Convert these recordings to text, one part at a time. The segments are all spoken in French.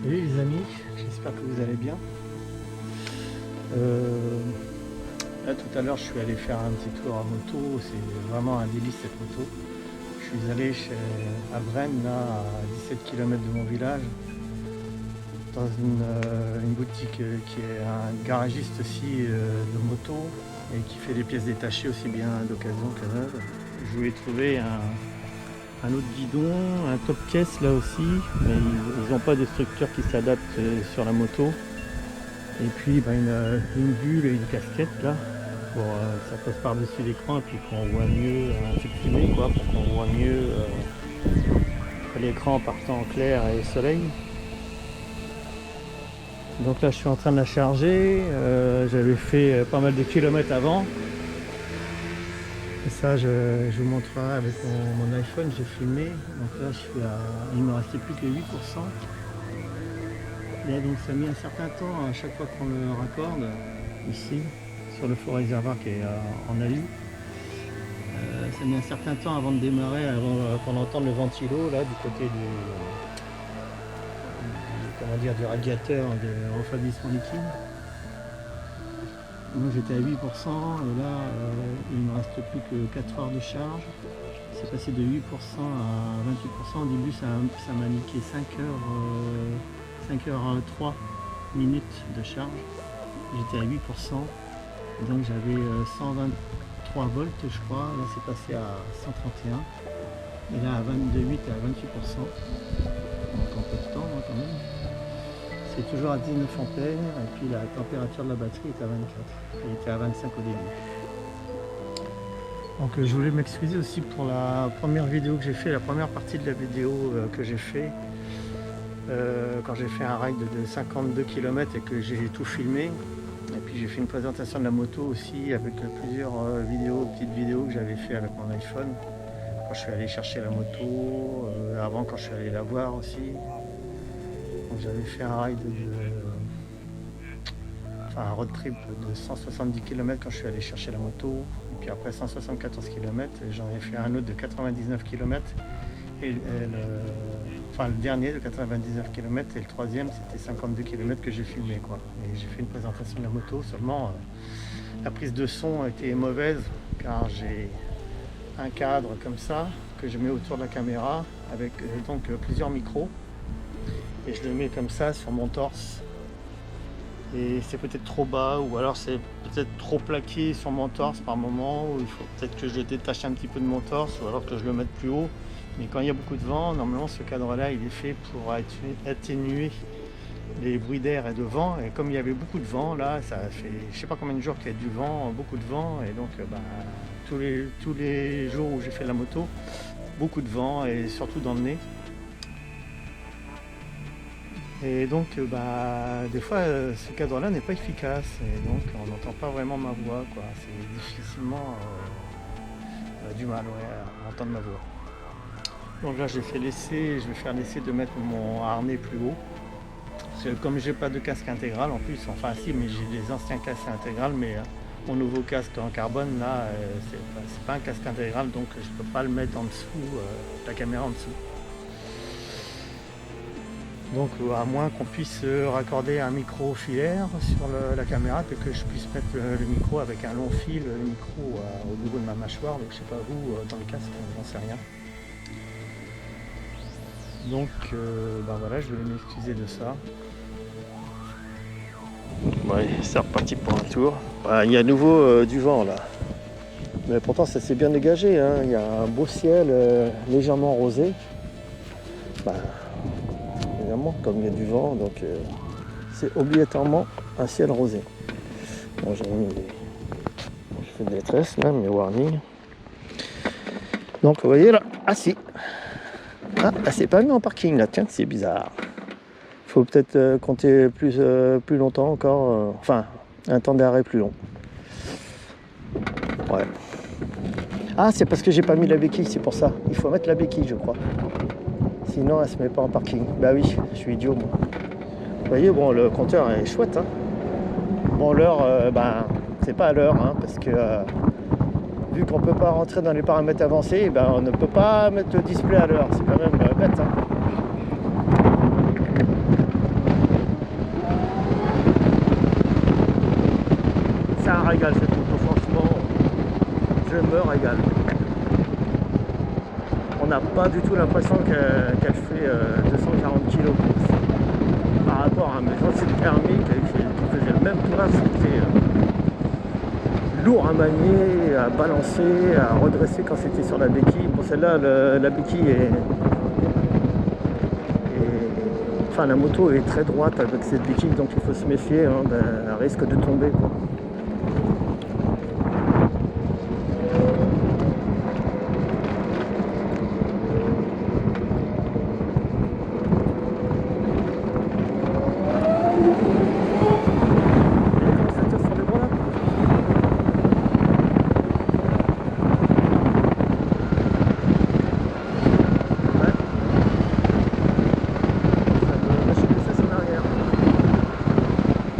Salut les amis, j'espère que vous allez bien. Là tout à l'heure je suis allé faire un petit tour à moto, c'est vraiment un délice cette moto. Je suis allé à Vrennes, là, à 17 km de mon village, dans une boutique qui est un garagiste aussi de moto et qui fait des pièces détachées aussi bien d'occasion que neuves. Je voulais trouver un autre guidon, un top caisse là aussi, mais ils n'ont pas de structure qui s'adapte sur la moto. Et puis une bulle et une casquette là, pour ça passe par-dessus l'écran et puis qu'on voit mieux supprimer quoi, pour qu'on voit mieux l'écran partant en clair et soleil. Donc là je suis en train de la charger, j'avais fait pas mal de kilomètres avant. Et ça, je vous montrerai avec mon iPhone, j'ai filmé. Donc là, il me restait plus que 8%. Et donc ça a mis un certain temps à chaque fois qu'on le raccorde, ici, sur le faux réservoir qui est en alu. Ça a mis un certain temps avant de démarrer, avant qu'on entende le ventilo, là, du côté du radiateur de refroidissement liquide. Moi j'étais à 8% et là il ne me reste plus que 4 heures de charge. C'est passé de 8% à 28%. Au début ça m'a niqué 5h03 minutes de charge. J'étais à 8%. Donc j'avais 123 volts je crois. Là c'est passé à 131. Et là de 8 à 28%. Donc en peu de temps quand même. C'est toujours à 19 ampères et puis la température de la batterie est à 24. Elle était à 25 au début. Donc je voulais m'excuser aussi pour la première vidéo que j'ai fait, la première partie de la vidéo que j'ai fait quand j'ai fait un ride de 52 km et que j'ai tout filmé. Et puis j'ai fait une présentation de la moto aussi avec plusieurs petites vidéos que j'avais fait avec mon iPhone. Quand je suis allé chercher la moto, avant quand je suis allé la voir aussi. J'avais fait un ride un road trip de 170 km quand je suis allé chercher la moto. Et puis après 174 km, j'en ai fait un autre de 99 km. Et le dernier de 99 km et le troisième c'était 52 km que j'ai filmé quoi. Et j'ai fait une présentation de la moto, seulement la prise de son était mauvaise car j'ai un cadre comme ça que je mets autour de la caméra avec donc plusieurs micros. Et je le mets comme ça sur mon torse et c'est peut-être trop bas ou alors c'est peut-être trop plaqué sur mon torse par moment, ou il faut peut-être que je le détache un petit peu de mon torse ou alors que je le mette plus haut. Mais quand il y a beaucoup de vent, normalement ce cadre là il est fait pour atténuer les bruits d'air et de vent, et comme il y avait beaucoup de vent là, ça fait je sais pas combien de jours qu'il y a du vent, beaucoup de vent, et donc tous les jours où j'ai fait la moto, beaucoup de vent et surtout dans le nez. Et donc des fois ce cadre-là n'est pas efficace et donc on n'entend pas vraiment ma voix quoi. C'est difficilement du mal à entendre ma voix. Donc là j'ai fait l'essai, je vais faire l'essai de mettre mon harnais plus haut. Parce que comme j'ai pas de casque intégral en plus, enfin si, mais j'ai des anciens casques intégrales, mais mon nouveau casque en carbone là c'est pas un casque intégral, donc je peux pas le mettre en dessous, la caméra en dessous. Donc à moins qu'on puisse raccorder un micro filaire sur la caméra, que je puisse mettre le micro avec un long fil, le micro au niveau de ma mâchoire, donc je sais pas où, dans le casque, j'en sais rien. Donc voilà, je voulais m'excuser de ça. Ouais, c'est reparti pour un tour. Il y a à nouveau du vent là. Mais pourtant ça s'est bien dégagé, hein. Il y a un beau ciel légèrement rosé. Évidemment, comme il y a du vent, donc c'est obligatoirement un ciel rosé. Bon, j'ai mis je fais des détresse là, mes warnings. Donc vous voyez là, si. C'est pas mis en parking là, tiens, c'est bizarre. Faut peut-être compter plus longtemps encore, un temps d'arrêt plus long. Ouais. C'est parce que j'ai pas mis la béquille, c'est pour ça. Il faut mettre la béquille, je crois. Sinon, elle se met pas en parking. Bah oui, je suis idiot, moi. Vous voyez, bon, le compteur est chouette, hein. Bon, l'heure, c'est pas à l'heure, hein, parce que vu qu'on peut pas rentrer dans les paramètres avancés, on ne peut pas mettre le display à l'heure. C'est quand même bête, hein. régale cette moto, franchement, je me régale. On n'a pas du tout l'impression qu'elle fait 240 kg par rapport à mes anciennes thermiques qui faisaient le même poids. C'était lourd à manier, à balancer, à redresser quand c'était sur la béquille. Bon, celle-là, la béquille enfin, la moto est très droite avec cette béquille, donc il faut se méfier, hein, elle risque de tomber, quoi.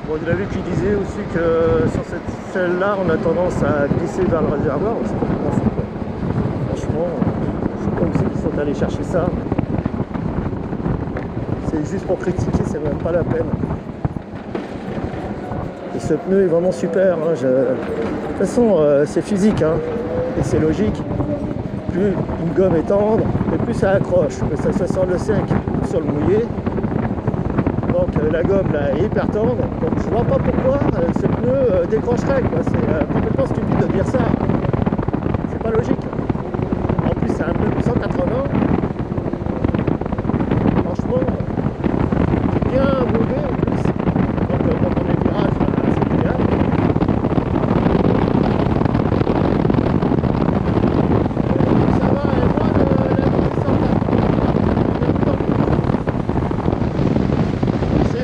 Bon, il a vu qu'il disait aussi que sur celle-là, on a tendance à glisser vers le réservoir. C'est complètement fou, quoi. Franchement, je sais pas où c'est qu'ils sont allés chercher ça. C'est juste pour critiquer, c'est même pas la peine. Et ce pneu est vraiment super. Hein. De toute façon, c'est physique, hein, et c'est logique. Plus une gomme est tendre, et plus ça accroche, que ça soit sur le sec ou sur le mouillé. Donc la gomme là est hyper tendre, donc je vois pas pourquoi ce pneu décrocherait, quoi. C'est complètement stupide de dire ça. C'est pas logique. En plus c'est un pneu de 180. Franchement, bien mauvais en plus. Donc quand on est virage, c'est idéal. Ça va, et moi la vie qui sort là.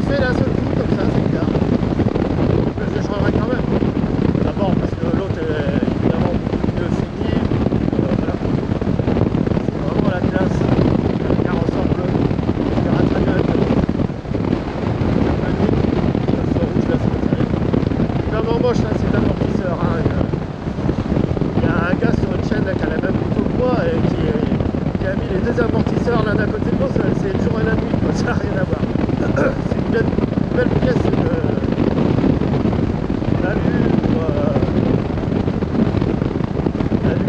Fait d'un seul coup comme ça, c'est clair. Je changerai quand même. D'abord parce que l'autre est évidemment beaucoup mieux fini. Voilà. C'est vraiment la classe. Le carrosseur bleu. On verra très bien avec le feu rouge là, c'est terrible. C'est vraiment moche là, c'est l'amortisseur. Hein. Il y a un gars sur une chaîne là, qui a la même moto que moi et qui a mis les deux amortisseurs l'un à côté de l'autre. C'est le jour et la nuit, quoi. Ça n'a rien à voir. C'est une belle pièce de l'alu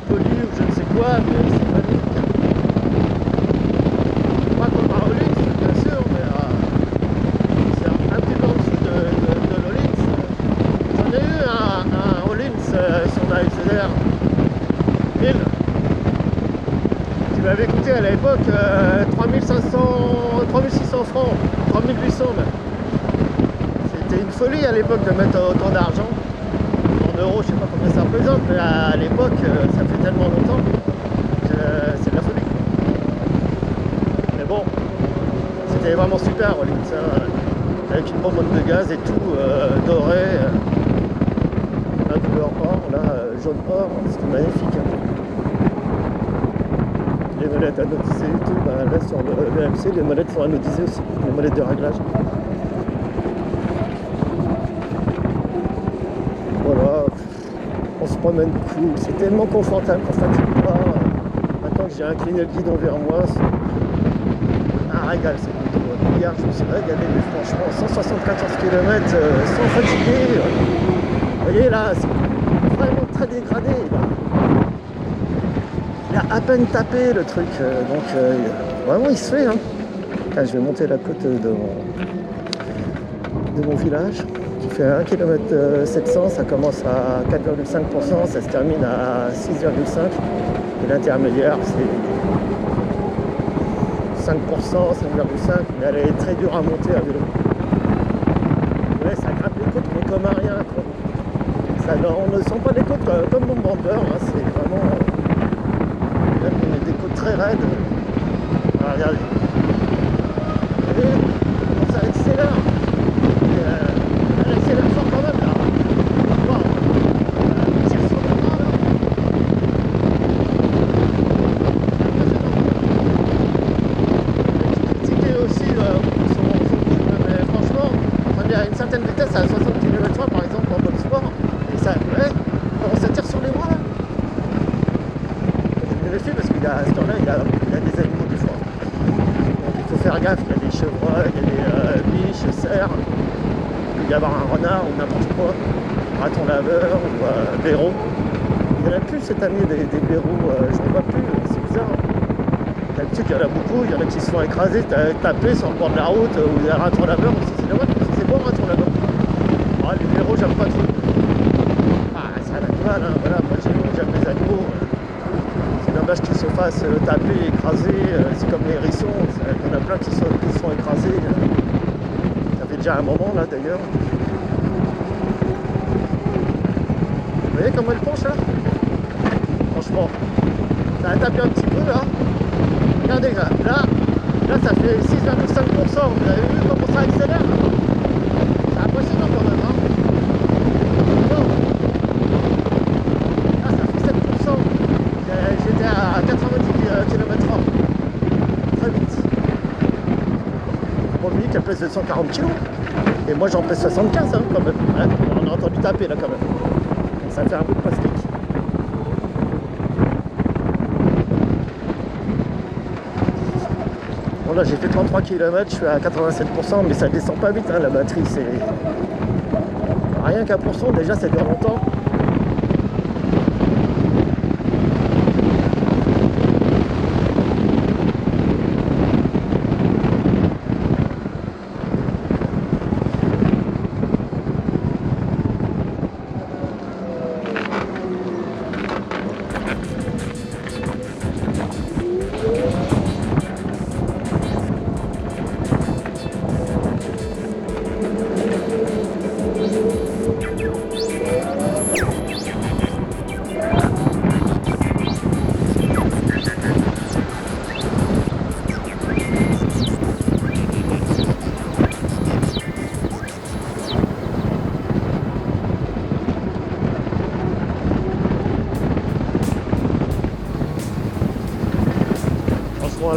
poli ou je ne sais quoi, mais c'est magnifique. Pas comme un Rollins, bien sûr, mais c'est un petit peu en dessous de l'Rollins. J'en ai eu un Rollins sur la XLR 1000 qui m'avait coûté à l'époque 3600 francs, 3800 même. C'était une folie à l'époque de mettre autant d'argent. En euros, je sais pas combien ça représente, mais à l'époque, ça fait tellement longtemps que c'est de la folie. Mais bon, c'était vraiment super, Rollins, hein, avec une bonbonne de gaz et tout, doré, un couleur or, là, jaune or, c'était magnifique. Hein. Les molettes anodisées et tout, là sur le MC, les molettes sont anodisées aussi, les molettes de réglage. Voilà, on se promène cool, c'est tellement confortable qu'on ne fatigue pas. Maintenant que j'ai incliné le guidon vers moi, c'est un régal cette moto. Hier je me suis régalé, mais franchement 174 km sans fatiguer. Vous voyez là, c'est vraiment très dégradé. Là. Il a à peine tapé le truc, donc vraiment il se fait. Hein. Là, je vais monter la côte de mon village qui fait 1 km 700, ça commence à 4,5%, ça se termine à 6,5% et l'intermédiaire c'est 5%, 5,5%, mais elle est très dure à monter à vélo. Ouais, ça grimpe les côtes mais comme un rien, quoi. Ça, on ne sent pas les côtes comme mon Bamber, hein, c'est vraiment même des côtes très raides. Alors, regardez. Et ça accélère. Elle accélère fort quand même là. Wow. Elle tire sur le bras là. J'ai critiqué aussi son rythme, mais franchement, on est à une certaine vitesse, à 60 km/h par exemple en mode sport, et ça, ouais, ça tire sur les bras là. Je me méfie parce qu'il a, à ce temps-là, il a des animaux des fois. Donc il faut faire gaffe, il y a des chevreuils, il y a des biches, cerfs, il peut y avoir un renard ou n'importe quoi. Raton Laveur ou Béraud. Il n'y en a plus cette année des Béraud, je ne les vois plus, c'est bizarre. D'habitude il y en a beaucoup, il y en a qui se font écraser, tapés sur le bord de la route, ou il y a un Raton Laveur aussi, c'est dommage parce que c'est bon Raton Laveur. Ah, les Béraud j'aime pas trop. Ah, c'est un animal, hein. Voilà, moi j'aime les animaux. C'est dommage qu'ils se fassent taper, écraser, c'est comme les hérissons, il y en a plein qui se font écraser. Ça fait déjà un moment là d'ailleurs. Vous voyez comment elle penche là? Franchement, ça a tapé un petit peu là. Regardez là, ça fait 6,5%. Vous avez vu comment ça accélère? C'est impressionnant quand même, hein? Là, ça fait 7%. J'étais à 90 km/h. Très vite. Bon, lui qu'elle pèse 240 kg. Et moi j'en pèse 75 hein, quand même. Ouais, on a entendu taper là quand même. Ça fait un bout de plastique. Bon là j'ai fait 33 km, je suis à 87%, mais ça descend pas vite hein, la batterie, c'est rien qu'à % déjà ça dure longtemps.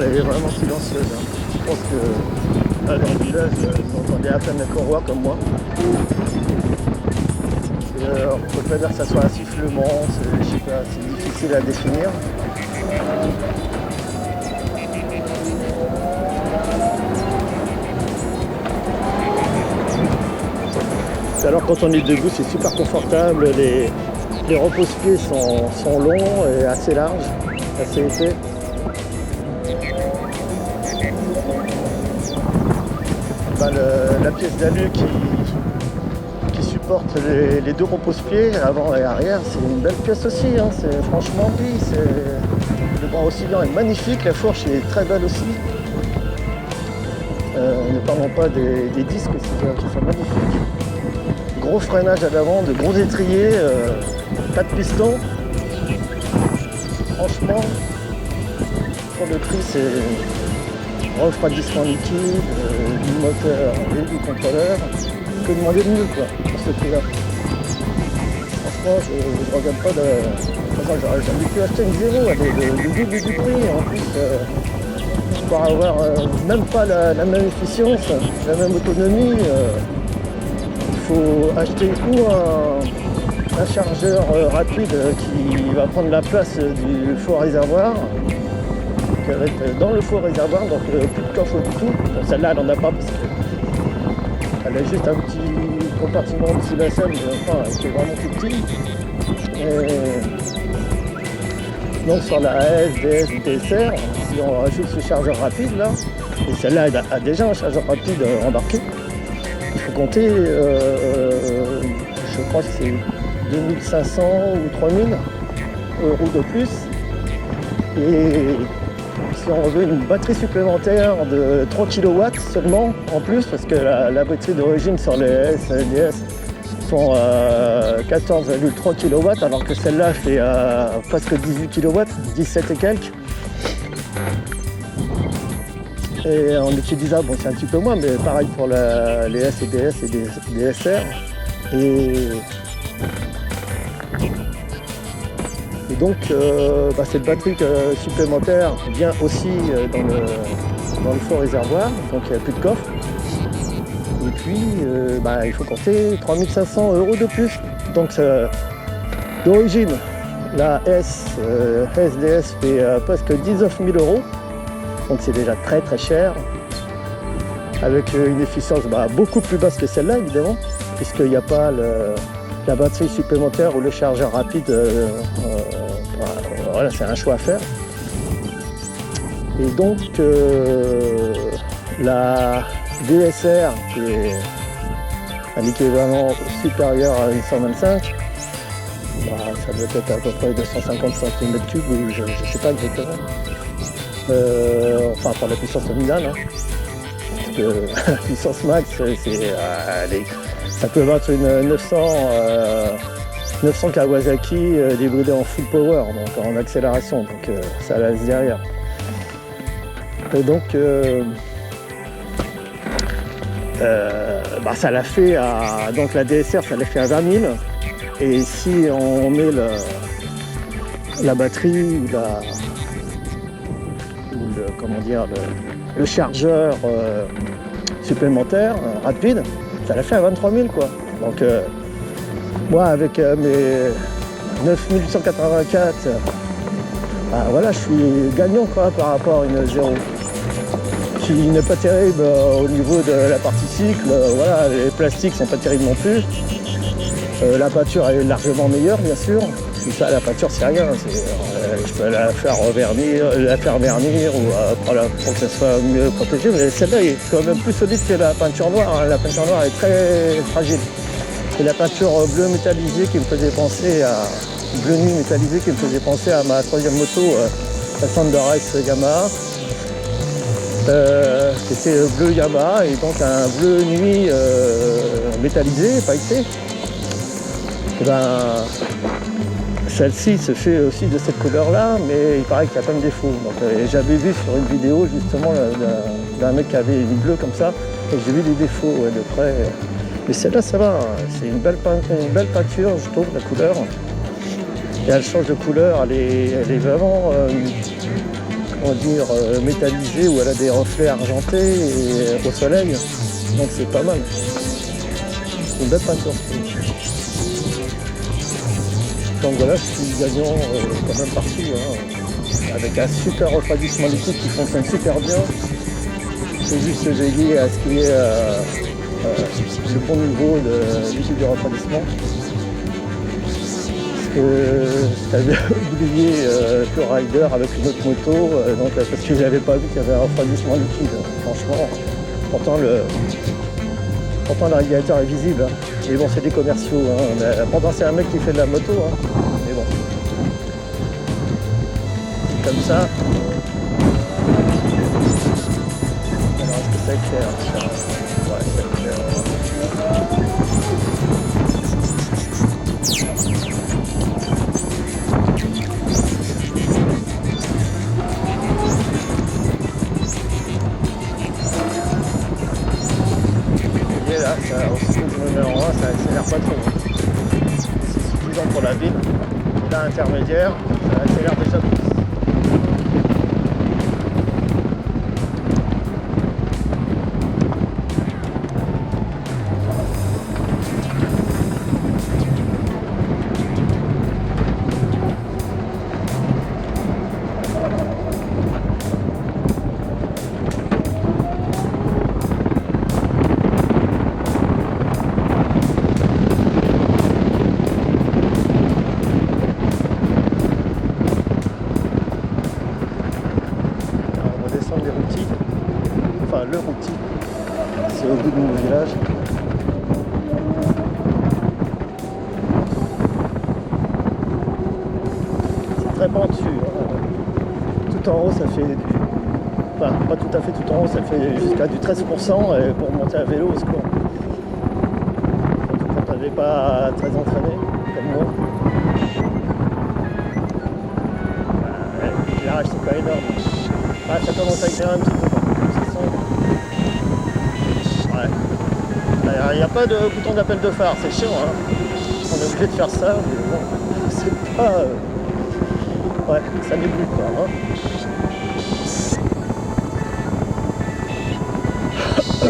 Elle est vraiment silencieuse. Hein. Je pense que là, dans le village, vous entendez à peine les courroies comme moi. On ne peut pas dire que ça soit un sifflement, je sais pas, c'est difficile à définir. Alors quand on est debout, c'est super confortable. Les repose-pieds sont longs et assez larges, assez épais. La pièce d'alu qui supporte les deux repose-pieds, avant et arrière, c'est une belle pièce aussi. Hein. Franchement, oui, le bras oscillant est magnifique, la fourche est très belle aussi. Ne parlons pas des disques qui sont magnifiques. Gros freinage à l'avant, de gros étriers, 4 pistons. Franchement, pour le prix, c'est refroidissement liquide, du moteur et du contrôleur. Que demander de mieux quoi, pour ce prix-là. Franchement, je ne regarde pas de. J'aurais jamais pu acheter une zéro, le double du prix. En plus, pour avoir même pas la même efficience, la même autonomie, il faut acheter ou un chargeur rapide qui va prendre la place du faux réservoir. Qui va être dans le faux réservoir, donc plus de coffre du tout. Bon, celle-là, elle n'en a pas parce qu'elle a juste un petit compartiment dessus la selle, mais enfin, qui est vraiment tout petit. Donc sur la AS, DS, DSR, si on rajoute ce chargeur rapide là, et celle-là elle a déjà un chargeur rapide embarqué, il faut compter, je crois que c'est 2500 ou 3000 € de plus. Et si on veut une batterie supplémentaire de 3 kW seulement en plus, parce que la batterie d'origine sur les S et DS sont à 14,3 kW, alors que celle-là fait presque 18 kW, 17 et quelques. Et en utilisable, bon, c'est un petit peu moins, mais pareil pour les S et DS et des DSR. Et donc, cette batterie supplémentaire vient aussi dans le faux réservoir, donc il n'y a plus de coffre. Et puis, il faut compter 3500 € de plus. Donc, d'origine, la SDS fait presque 19 000 €. Donc, c'est déjà très très cher. Avec une efficience beaucoup plus basse que celle-là, évidemment, puisqu'il n'y a pas la batterie supplémentaire ou le chargeur rapide, voilà, c'est un choix à faire. Et donc la DSR, qui est un équivalent supérieur à une 125, ça doit être à peu près 250 cm3, ou je ne sais pas exactement. Enfin, pour la puissance nominale, hein. Parce que la puissance max, ça peut battre une 900 Kawasaki débridée en full power, donc en accélération, donc ça laisse derrière. Et donc, ça l'a fait à. Donc la DSR, ça l'a fait à 20 000. Et si on met la batterie ou le chargeur supplémentaire rapide, ça l'a fait à 23 000 quoi. Donc moi avec mes 9884, voilà, je suis gagnant quoi par rapport à une 0. Qui n'est pas terrible au niveau de la partie cycle, voilà, les plastiques sont pas terribles non plus. La pâture est largement meilleure bien sûr. Tout ça, la pâture c'est rien, je peux la faire vernir ou pour que ça soit mieux protégé, mais celle-là est quand même plus solide que la peinture noire. Hein. La peinture noire est très fragile. C'est la peinture bleu métallisée qui me faisait penser à bleu nuit métallisé qui me faisait penser à ma troisième moto, la Thunder Race Yamaha. C'était bleu Yamaha et donc un bleu nuit métallisé, pailleté. Et celle-ci se fait aussi de cette couleur-là, mais il paraît qu'il y a plein de défauts. J'avais vu sur une vidéo justement d'un mec qui avait une bleue comme ça, et j'ai vu des défauts de près. Mais celle-là, ça va, c'est une belle peinture, je trouve, la couleur. Et elle change de couleur, elle est vraiment métallisée, où elle a des reflets argentés et au soleil. Donc c'est pas mal. C'est une belle peinture. Donc voilà, je suis gagnant quand même partout, hein, avec un super refroidissement liquide qui fonctionne super bien. C'est juste veiller à ce qu'il y ait le bon niveau de liquide de refroidissement. Parce que j'avais oublié le rider avec une autre moto, parce que je n'avais pas vu qu'il y avait un refroidissement liquide. Franchement, pourtant le radiateur est visible. Hein. Mais bon, c'est des commerciaux. Hein. Pourtant, c'est un mec qui fait de la moto. Hein. Mais bon. C'est comme ça. Alors, est-ce que ça éclaire? Ouais, ça éclaire. Là, aussitôt que je me mets en 1, ça accélère pas trop. C'est suffisant pour la ville. Là, intermédiaire, ça accélère déjà plus. Le routier, c'est au bout de mon village. C'est très pentu. Hein. Tout en haut, ça fait enfin, pas tout à fait tout en haut, ça fait jusqu'à du 13%, et pour monter à vélo, au secours. Surtout quand on n'est pas très entraîné, comme moi. Les virages, c'est pas énorme. Ça commence à éclairer un petit peu. Il n'y a pas de bouton d'appel de phare, c'est chiant, hein. On est obligé de faire ça, mais bon, c'est pas... Ouais, ça n'éblouit pas, hein. Ça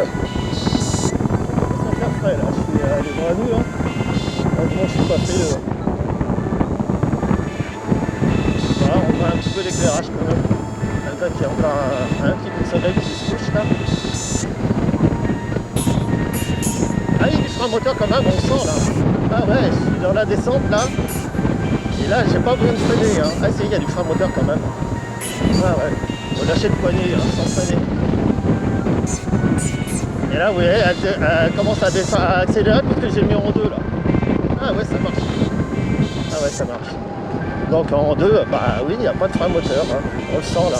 fait frais, là, je suis allé dans la nuit, hein. Heureusement, je suis pas frileux. Voilà, on voit un petit peu l'éclairage quand même. Là, il y a encore un petit peu de soleil qui se couche, là. Ah, il est frein moteur quand même, on le sent là. Ah ouais, je suis dans la descente là. Et là, j'ai pas besoin de freiner. Hein. Ah si, il y a du frein moteur quand même. Ah ouais, faut lâcher le poignet hein, sans freiner. Et là, vous voyez, elle commence à accélérer parce que j'ai mis en 2 là. Ah ouais, ça marche. Ah ouais, ça marche. Donc en 2, bah oui, il n'y a pas de frein moteur. Hein. On le sent là.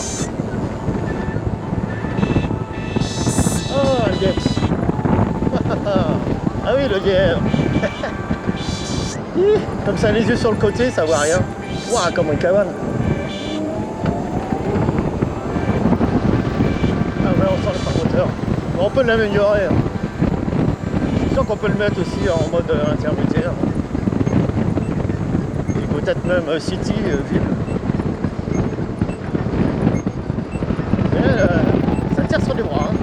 Oh, le Gex. Ah oui, le GR. Comme ça, les yeux sur le côté, ça voit rien. Ouah, comme une cabane. Ah ouais, on sent le frein moteur. On peut l'améliorer. Hein. Je suis sûr qu'on peut le mettre aussi en mode intermédiaire. Et peut-être même city, ville. Et, ça tire sur les bras. Hein.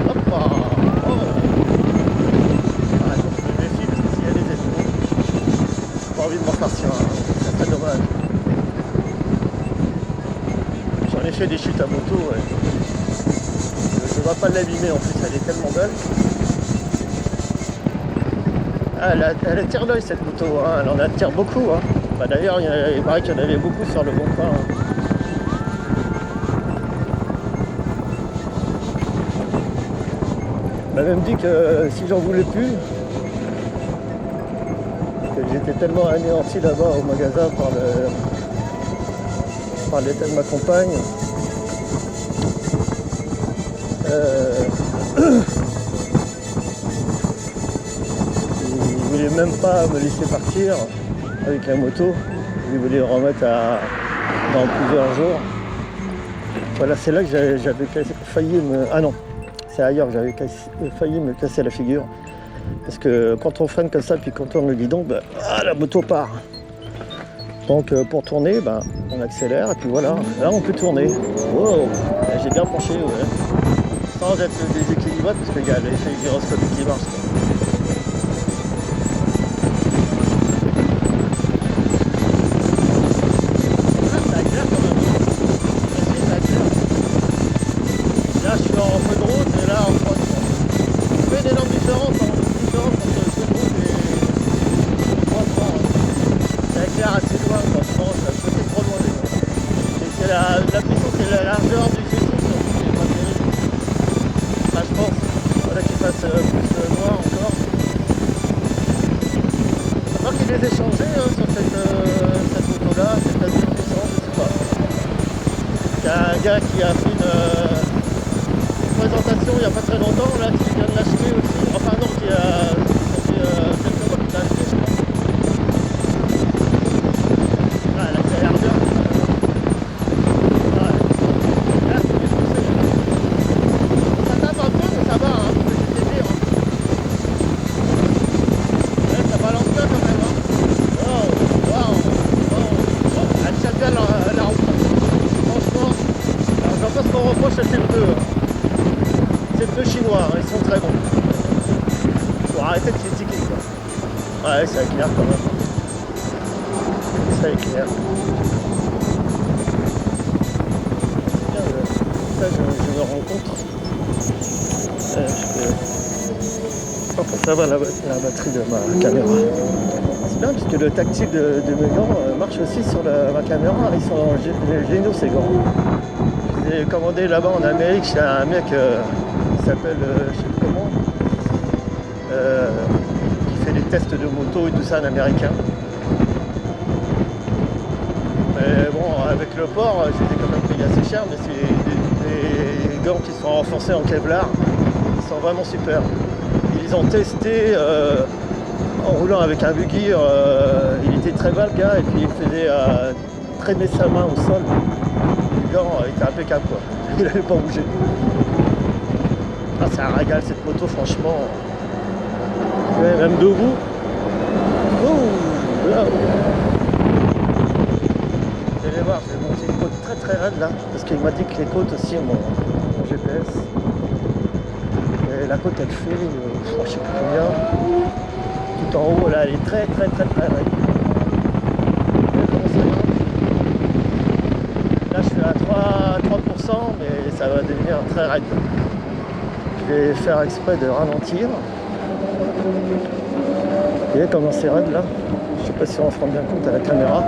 Hop là. Oh. Ah, je me méfie parce que s'il y a des étoiles, j'ai pas envie de m'en farcir. Hein. C'est très dommage. J'en ai fait des chutes à moto. Ouais. Je ne vais pas l'abîmer en plus, elle est tellement belle. Ah, elle attire l'œil cette moto, hein. Elle en attire beaucoup. Hein. Bah, d'ailleurs, il paraît qu'il y en avait beaucoup sur le bon coin. Hein. Elle m'a même dit que si j'en voulais plus, que j'étais tellement anéanti là-bas au magasin par l'état de ma compagne. Il voulait même pas me laisser partir avec la moto. Il voulait remettre dans plusieurs jours. Voilà, c'est là que j'avais failli me... Ah non, c'est ailleurs que j'avais failli me casser la figure. Parce que quand on freine comme ça, puis quand on tourne le guidon, bah, la moto part. Donc pour tourner, bah, on accélère et puis voilà, là on peut tourner. Wow, j'ai bien penché, ouais. Sans être déséquilibré parce qu'il y a l'effet gyroscopique qui marche. Ah, ça accélère quand même. Merci, ça accélère. Là je suis en feu de route et là en feu de route. On fait une énorme différence entre le feu de route et le croisement. Ça accélère assez loin, quoi. Je pense, ça fait trop loin. C'est la plutôt c'est la largeur du fusil surtout qui est pas terrible. Enfin, je pense. Voilà qu'il fasse plus noir encore. À part qu'il les ait changés hein, sur cette moto-là, c'est peut-être plus puissant, je sais pas. Il y a un gars qui a fait une présentation il n'y a pas très longtemps, là, qui vient de l'acheter aussi. Enfin non, qui a fait quelques mois qu'il l'a acheté, je pense. Ah, elle accélère bien. C'est le pneu chinois, ils sont très bons. Faut arrêter de critiquer quoi. Ouais, ça éclaire quand même. Ça éclaire. Ça, je me rends compte. Ça va la batterie de ma caméra. C'est bien parce que le tactile de mes gants marche aussi sur ma caméra. Ils sont géniaux ces gants. J'ai commandé là-bas en Amérique chez un mec qui s'appelle, je sais plus comment, qui fait des tests de moto et tout ça, un américain. Mais bon, avec le port, j'étais quand même payé assez cher, mais c'est des gants qui sont renforcés en Kevlar. Ils sont vraiment super. Ils ont testé en roulant avec un buggy, il était très bas le gars, et puis il faisait traîner sa main au sol. Le gant était impeccable quoi, il n'avait pas bougé. Ah, c'est un régal cette moto franchement. Ouais, même debout. Oh, là. Vous allez voir, je vais monter une côte très très raide là, parce qu'il m'a dit que les côtes aussi mon GPS. Et la côte elle fait, je sais plus combien. Tout en haut là, elle est très très très très raide. Là je suis à 3%, mais ça va devenir très raide. Je vais faire exprès de ralentir. Vous voyez comment c'est raide là? Je sais pas si on se rend bien compte à la caméra.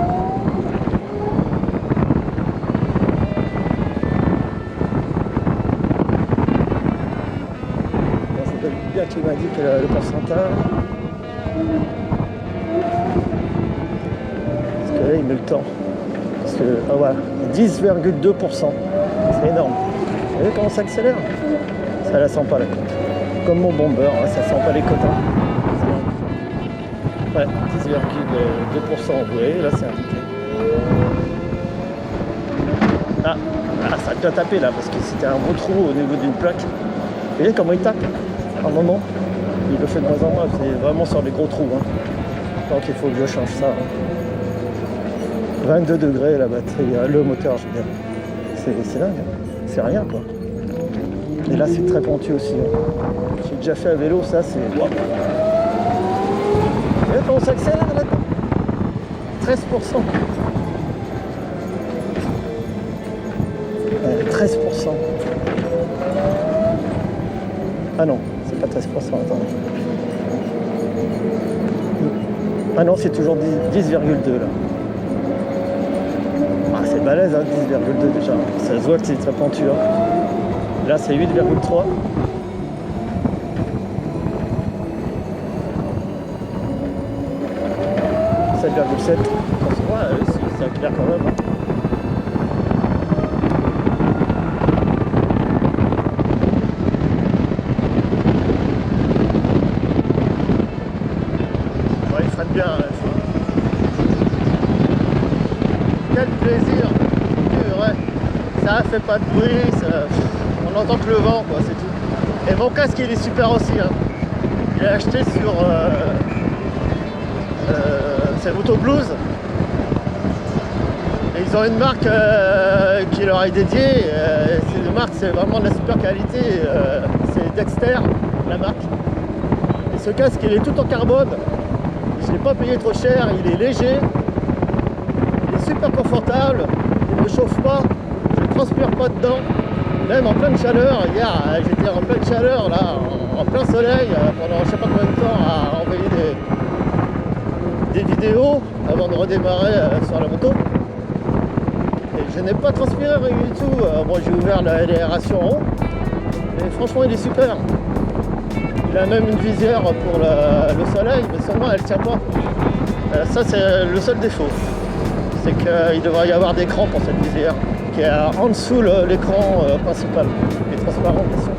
C'est bien qui m'a dit que le pourcentage. Parce que là il met le temps. Parce que ah voilà, 10,2%. C'est énorme. Vous voyez comment ça accélère? Ça la sent pas la côte. Comme mon bomber, hein, ça sent pas les côtes. Hein. Ouais, 10,2%. Vous voyez, là c'est indiqué. Ah, ça a bien tapé là parce que c'était un gros trou au niveau d'une plaque. Vous voyez comment il tape? À un moment, il le fait de moins en moins. C'est vraiment sur les gros trous. Hein. Donc il faut que je change ça. Hein. 22 degrés la batterie, le moteur, je veux dire. C'est dingue. Hein. C'est rien quoi. Et là c'est très pentu aussi. Hein. J'ai déjà fait à vélo, ça c'est. Wow. Vous voyez comment ça accélère là-dedans? 13%. 13%. Ah non, c'est pas 13%, attendez. Ah non, c'est toujours 10,2 là. Ah, c'est balèze, hein, 10,2 déjà. Ça se voit que c'est très pentu. Hein. Là, c'est 8,3. Ça clair quand même. Ouais, il freine bien. Hein, quel plaisir. Ouais. Ça fait pas de bruit. Ça... On entend que le vent, quoi, c'est tout. Et mon casque, il est super aussi. Hein. Je l'ai acheté sur c'est Moto Blues. Et ils ont une marque qui leur est dédiée. C'est une marque, c'est vraiment de la super qualité. C'est Dexter, la marque. Et ce casque, il est tout en carbone. Je ne l'ai pas payé trop cher. Il est léger. Il est super confortable. Il ne chauffe pas. Je ne transpire pas dedans. Même en pleine chaleur. Hier, j'étais en pleine chaleur, là, en plein soleil, pendant je ne sais pas combien de temps à envoyer des vidéos avant de redémarrer sur la moto. Je n'ai pas transpiré rien du tout. Bon, j'ai ouvert l'aération en haut. Et franchement, il est super. Il a même une visière pour le soleil, mais seulement elle ne tient pas. Ça, c'est le seul défaut. C'est qu'il devrait y avoir d'écran pour cette visière, qui est en dessous l'écran principal, qui est transparent, bien sûr.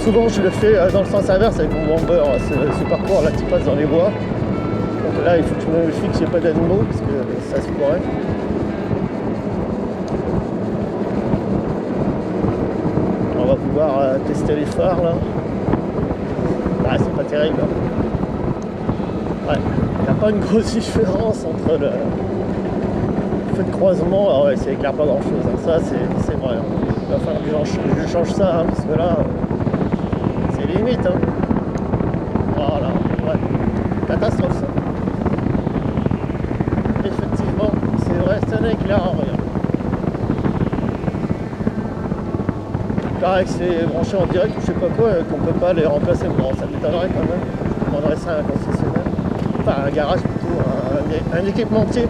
Souvent, je le fais dans le sens inverse avec mon bomber. Ce parcours là qui passe dans les bois. Donc là, il faut que je me méfie qu'il n'y ait pas d'animaux, parce que ça se pourrait. On va pouvoir tester les phares, là. Ah, c'est pas terrible. Hein. Ouais, il n'y a pas une grosse différence entre le feu de croisement. Ah ouais, ça éclaire pas grand-chose. Hein. Ça, c'est vrai. Hein. Il va falloir que je change ça, hein, parce que là, c'est limite. Hein. Voilà, ouais. Catastrophe, ça. Effectivement, c'est vrai, ça n'éclaire en rien. Il paraît que c'est branché en direct ou je sais pas quoi, qu'on peut pas les remplacer. Bon, ça m'étonnerait quand même. Je demanderais ça à un concessionnaire. Enfin, un garage plutôt, un équipementier.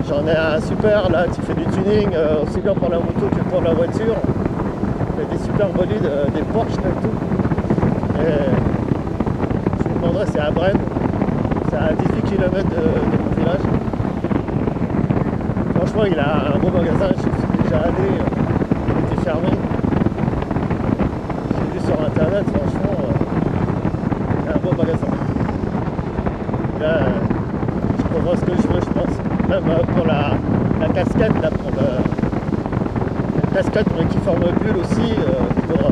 J'en ai un super là qui fait du tuning, aussi bien pour la moto que pour la voiture. Il y a des super bolides, des Porsche et tout. Et je me demanderais, c'est à Brenne. C'est à 18 km de mon village. Franchement, il a un beau magasin, je suis déjà allé, il était fermé. J'ai vu sur internet, franchement, il a un beau magasin. Là, je comprends ce que je veux, je pense. Même pour la casquette, là, pour la casquette mais qui forme bulle aussi, pour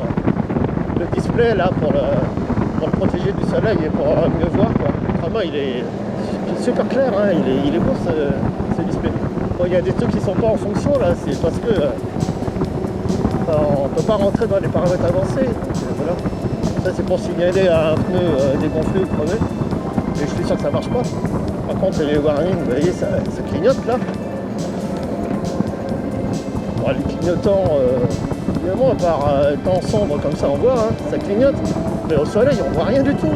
le display, là, pour le protéger du soleil et pour mieux voir, quoi. Vraiment, il est super clair, hein, il est beau ce display. Bon, il y a des trucs qui sont pas en fonction là, c'est parce que on peut pas rentrer dans les paramètres avancés. Donc, voilà. Ça c'est pour signaler à un pneu dégonflé ou crevé. Et je suis sûr que ça marche pas. Par contre les warnings, vous voyez, ça clignote là. Bon, les clignotants, Évidemment, à part temps sombre comme ça, on voit, hein, ça clignote. Mais au soleil, on voit rien du tout.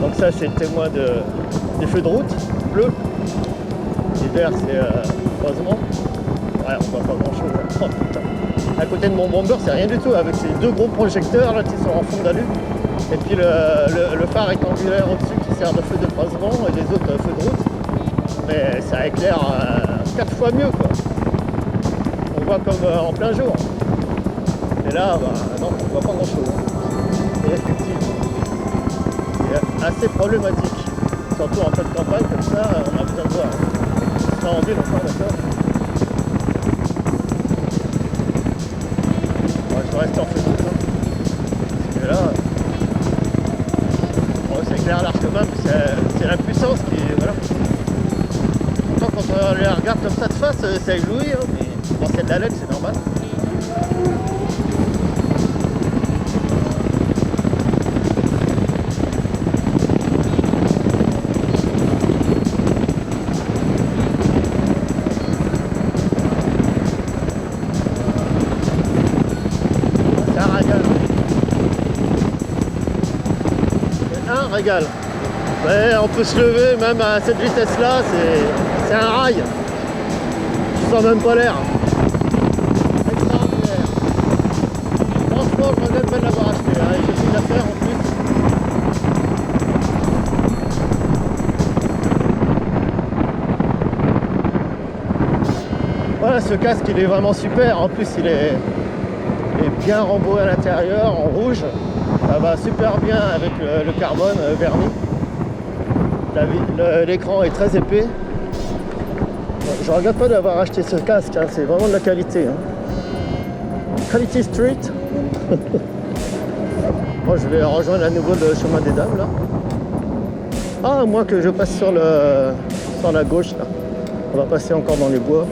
Donc ça, c'est le témoin des feux de route, bleu. Et vert, c'est croisement. Ouais, on voit pas grand-chose. Hein. Oh, putain. À côté de mon bomber, c'est rien du tout, avec ces deux gros projecteurs là qui sont en fond d'alu. Et puis le phare rectangulaire au-dessus qui sert de feu de croisement et les autres feux de route. Mais ça éclaire 4 fois mieux, quoi. On voit comme en plein jour. Et là, bah, non, on voit pas grand-chose. Et effectivement, c'est assez problématique. Surtout en pleine campagne, comme ça, on a besoin de voir. Ça en ville, enfin, d'accord. Ouais, je vais rester en feu de route, hein. Parce que là, bon, c'est clair large quand même, c'est la puissance qui est. Voilà. Pourtant, quand on les regarde comme ça de face, ça éblouit, hein, mais bon, c'est de la LED, c'est normal. Régal. Ouais, on peut se lever même à cette vitesse là, c'est un rail. Je sens même pas l'air. Extraordinaire. Franchement, je regrette pas de l'avoir acheté. Hein. J'ai fait une affaire en plus. Voilà, ce casque il est vraiment super. En plus il est bien rembourré à l'intérieur en rouge. Ça va super bien avec le carbone verni. L'écran est très épais. Je ne regrette pas d'avoir acheté ce casque, hein. C'est vraiment de la qualité. Hein. Quality Street. Moi je vais rejoindre à nouveau le chemin des dames là. Ah, à moins que je passe sur la gauche là. On va passer encore dans les bois.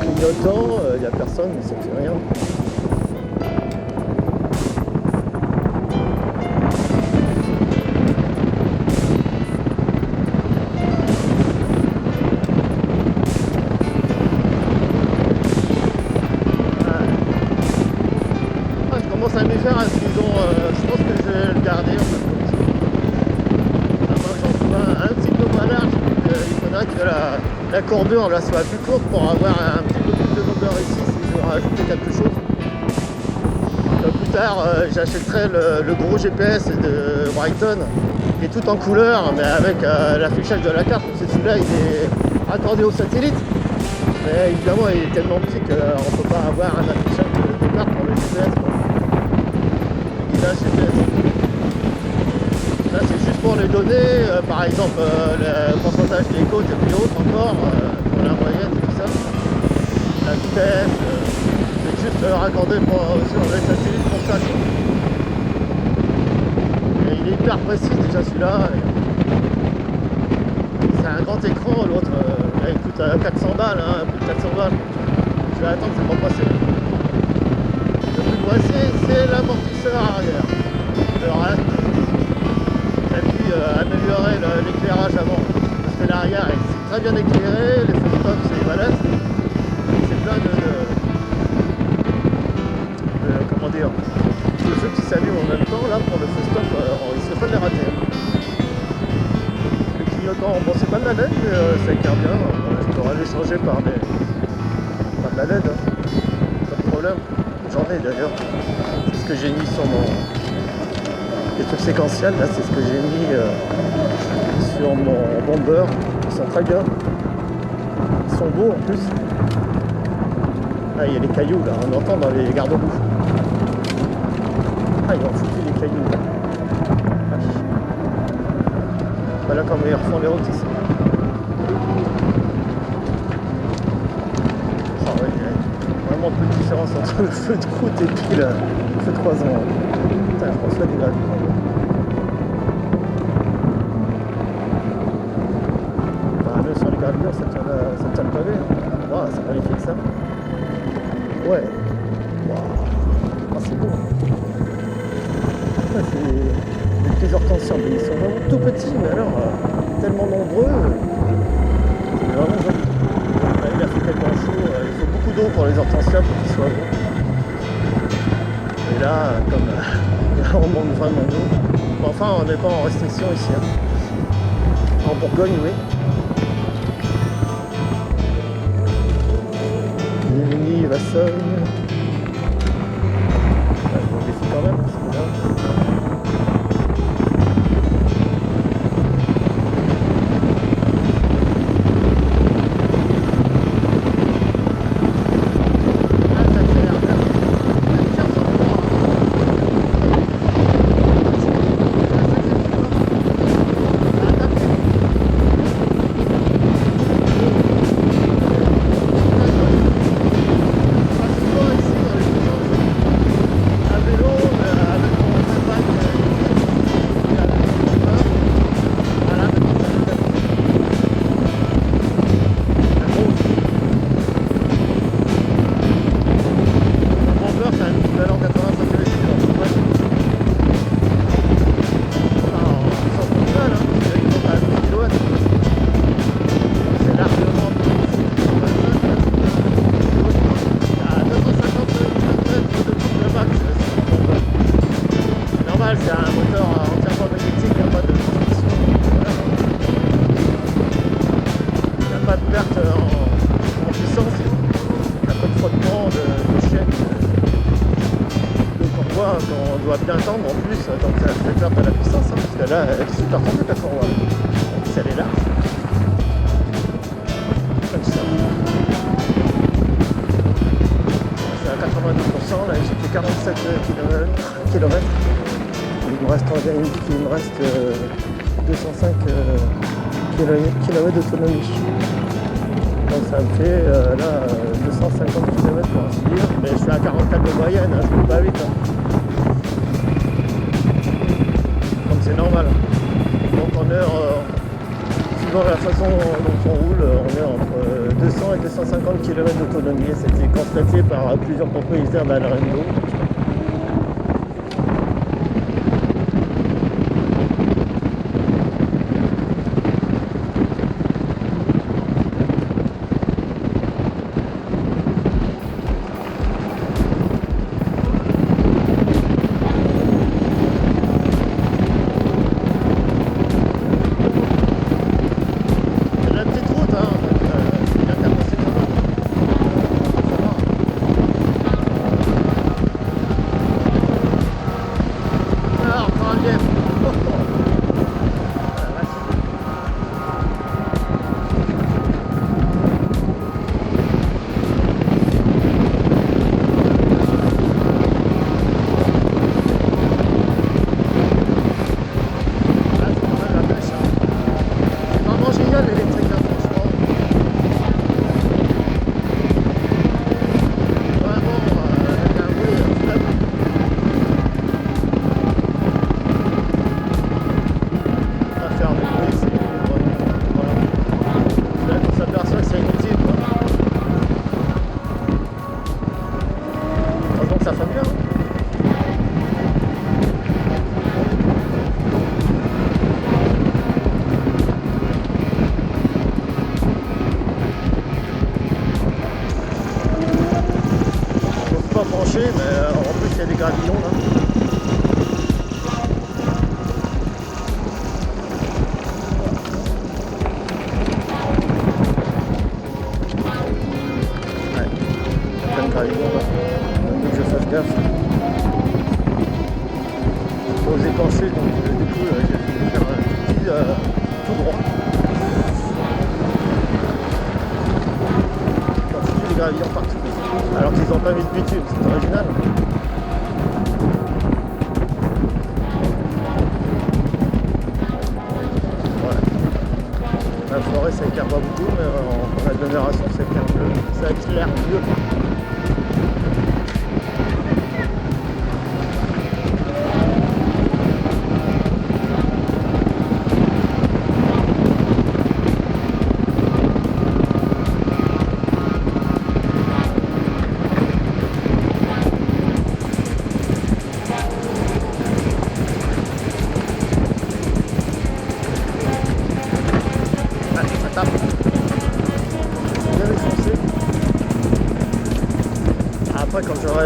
Clignotant, il n'y a personne, mais ça fait rien. À ce qu'ils ont, je pense que je vais le garder en fait. Moi j'en trouve un petit peu moins large, il faudrait que la courbure là soit plus courte pour avoir un petit peu plus de longueur ici si je veux rajouter quelque chose. Plus tard j'achèterai le gros GPS de Brighton qui est tout en couleur mais avec l'affichage de la carte, parce que celui-là il est raccordé au satellite. Mais évidemment il est tellement petit qu'on ne peut pas avoir un affichage de carte pour le GPS. Là c'est juste pour les données, par exemple le pourcentage des côtes est plus haut encore pour la moyenne et tout ça. La vitesse, c'est juste raccordé sur les satellites pour ça. Et il est hyper précis déjà celui-là. C'est un grand écran, l'autre il coûte 400 balles, hein, plus de 400 balles. Je vais attendre, c'est pas passé. Le plus voici, c'est l'amortisseur arrière. Le reste, et puis améliorer l'éclairage avant. Parce que l'arrière est très bien éclairé, les feux stop c'est balèze. C'est plein comment dire, de feux qui s'allument en même temps. Là pour le feu stop, on risque pas de les rater. Le clignotant, bon c'est pas de la LED, mais ça éclaire bien. Je pourrais les changer par de la LED. Hein. Pas de problème. J'en ai d'ailleurs. C'est ce que j'ai mis sur les trucs séquentiels. Là, c'est ce que j'ai mis sur mon bomber. Ils sont très bien. Ils sont beaux en plus. Ah, il y a les cailloux là. On entend dans les garde-boue. Ah, ils ont foutu les cailloux là. Ah. Voilà comment ils refont les routes ici. Vraiment peu de différence entre le feu de route et puis le feu de croisement. Putain, François du Lac. Même sur les gravures, ça tient le pavé. Wow, c'est magnifique ça. Ouais. Wow. Ah, c'est beau. C'est des petits hortensias, mais ils sont vraiment tout petits, mais alors tellement nombreux. C'est vraiment joli. Là, il a fait tellement chaud, il faut beaucoup d'eau pour les hortensias pour qu'ils soient bons. Et là, comme là, on manque vraiment d'eau. Bon, enfin, on n'est pas en restriction ici. Hein. En Bourgogne, oui. Mini Vassogne. Je me défie quand même, c'est bien. C'est un moteur entièrement magnétique, il n'y a pas de transmission. Il n'y a pas de perte en puissance, il n'y a pas de frottement de chaîne. Donc on voit quand on doit bien tendre en plus, donc ça fait perdre de la puissance, hein, parce que là elle est super tendue la courroie. Si elle est large. Comme ça. C'est à 92%, là j'ai fait 47 km. Il me reste, il me dit qu'il me reste 205 km d'autonomie. Donc ça me fait là 250 km pour ainsi dire. Mais je suis à 44 de moyenne, hein, je ne vais pas vite. Hein. Donc c'est normal. Donc on est, suivant la façon dont on roule, on est entre 200 et 250 km d'autonomie. C'était constaté par plusieurs propriétaires d'Alrendo. Mais en plus il y a des gravillons là. Ouais, il y a plein de gravillons là. Donc il faut que je fasse gaffe. Faut oser pencher, donc du coup j'ai fait faire un petit tout droit. Quand je dis des gravillons partout. Alors qu'ils n'ont pas mis de bitume, c'est original. Ouais. La forêt ça éclaire pas beaucoup, mais en agglomération ça éclaire mieux. Ça tape.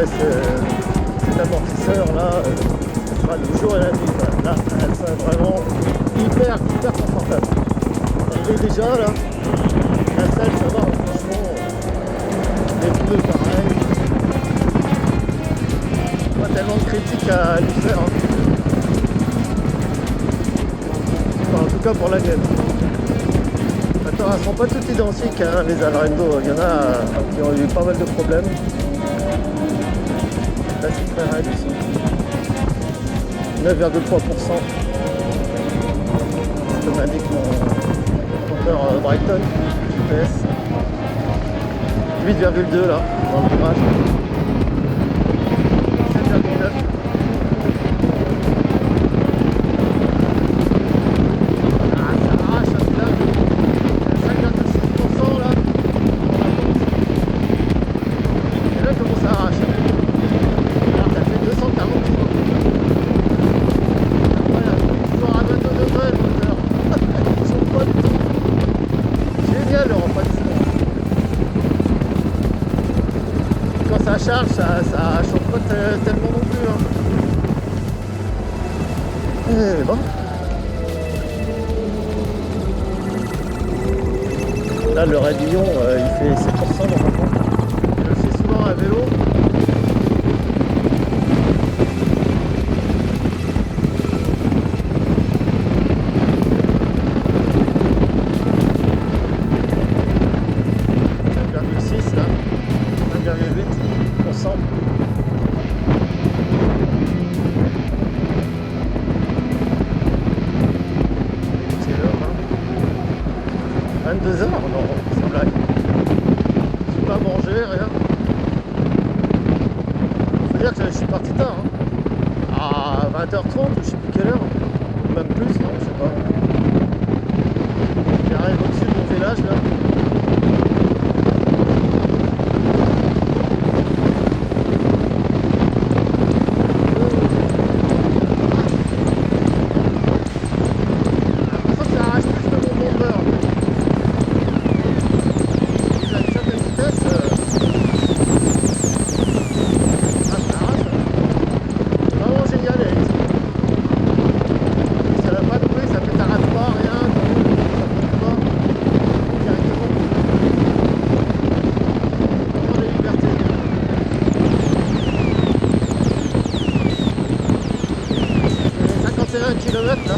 cet amortisseur là, le jour et la nuit. Là, c'est vraiment hyper confortable. Et déjà là, la selle ça va, franchement, les pneus pareil. Pas tellement de critiques à lui faire. Hein. Enfin, en tout cas pour la mienne. Attends, elles ne sont pas toutes identiques hein, les Alrendo. Il y en a qui ont eu pas mal de problèmes. Là c'est très raide ici. 9,3%. Comme indique mon compteur Brighton GPS. 8,2 là dans le virage. 7,9. Ah ça arrache là. 5,6% là. Et là comment ça arrache. Alors ça fait 240 kg. Incroyable. Toujours à 22 degrés le moteur. Ils sont pas du tout. Génial le refroidissement. Quand ça charge, ça chauffe pas tellement non plus. Hein. Et bon. Là le raidillon il fait 7% normalement. Je le fais souvent à vélo. Là, 1,8%. C'est l'heure, hein. 22h, non, c'est blague. Je n'ai pas mangé, rien. Faut dire que je suis parti tard, hein. À 20h30, je sais plus quelle heure. Même plus, non, je sais pas. J'arrive au-dessus de mon village, là. Kilomètres là.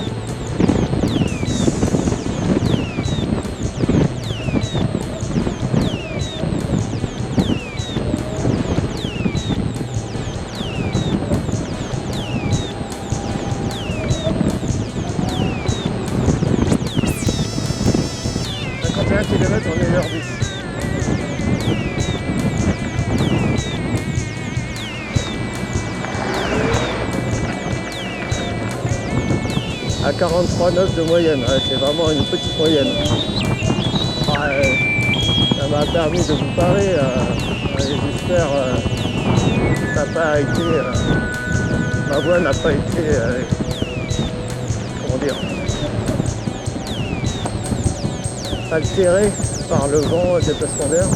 Kilomètres en 1h10. À 43,9 de moyenne, ouais, c'est vraiment une petite moyenne. Ouais, ça m'a permis de vous parler, j'espère que ça n'a pas été, ma voix n'a pas été, comment dire, altérée par le vent et le déplacement d'air.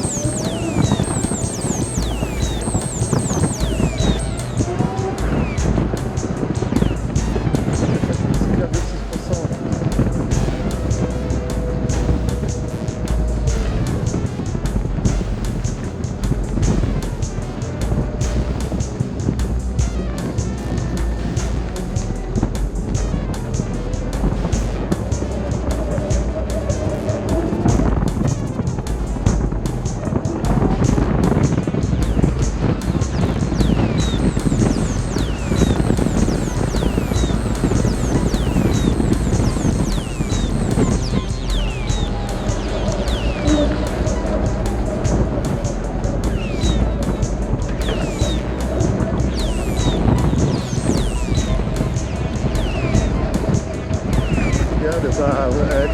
De ne pas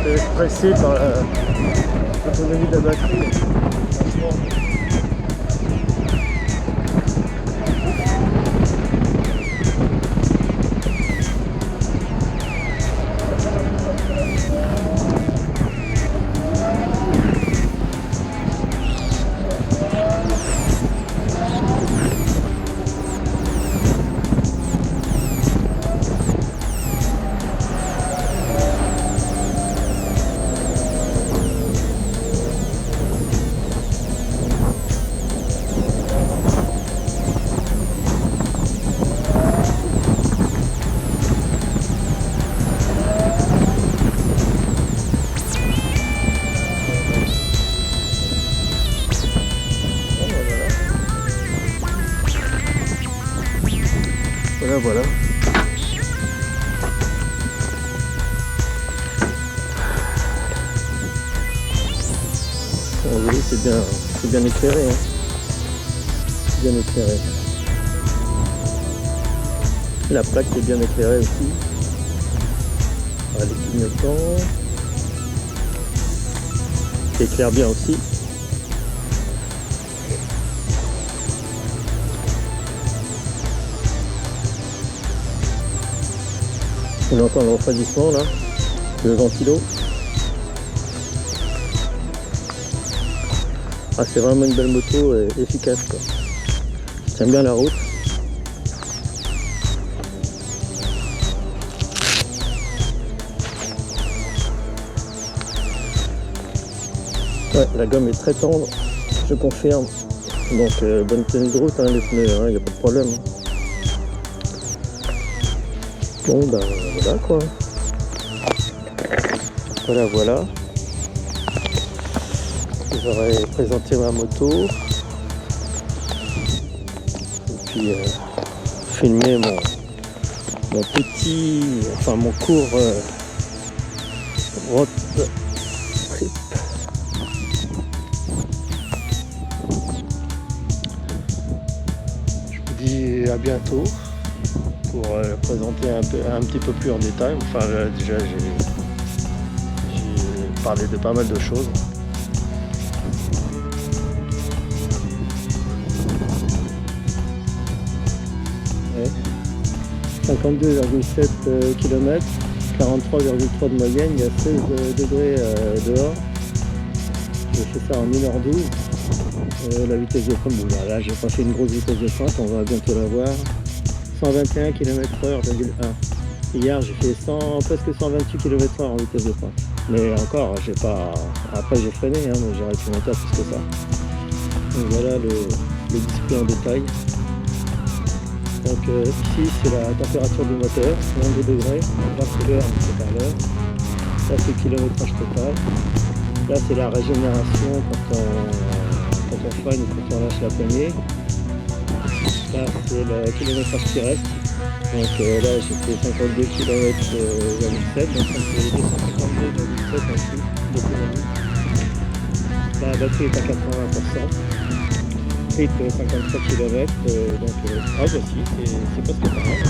être stressé par l'autonomie de la batterie. Franchement. Voilà. Bon, vous voyez, c'est bien éclairé. Hein. Bien éclairé. La plaque est bien éclairée aussi. Voilà, les clignotants. Qui éclaire bien aussi. On entend le refroidissement là, le ventilo. Ah, c'est vraiment une belle moto et efficace quoi. J'aime bien la route. Ouais, la gomme est très tendre, je confirme. Donc bonne tenue de route, hein, les pneus, il n'y a pas de problème. Bon ben voilà quoi. Voilà. J'aurais présenté ma moto. Et puis filmer mon court road trip. Je vous dis à bientôt pour présenter un petit peu plus en détail. Enfin déjà j'ai parlé de pas mal de choses. Ouais. 52,7 km, 43,3 de moyenne, il y a 16 degrés dehors. J'ai fait ça en 1h12. La vitesse de pointe, bon là j'ai pas fait une grosse vitesse de pointe, on va bientôt la voir. 121 km/h,1. Hier j'ai fait presque 128 km/h en vitesse de pointe. Mais encore, j'ai pas. Après j'ai freiné, hein, mais j'aurais pu monter à plus que ça. Donc voilà le display en détail. Donc ici c'est la température du moteur, 22 degrés. Là c'est l'heure, c'est par l'heure. Là c'est le kilométrage total. Là c'est la régénération quand on freine ou quand on lâche la poignée. Là c'est le kilométrage qui reste. Donc là j'ai fait 52 km,7, donc ça me fait 252,7 en tout. Là la batterie est à 80%. Rythme 53 km, ah bah si, c'est presque pareil.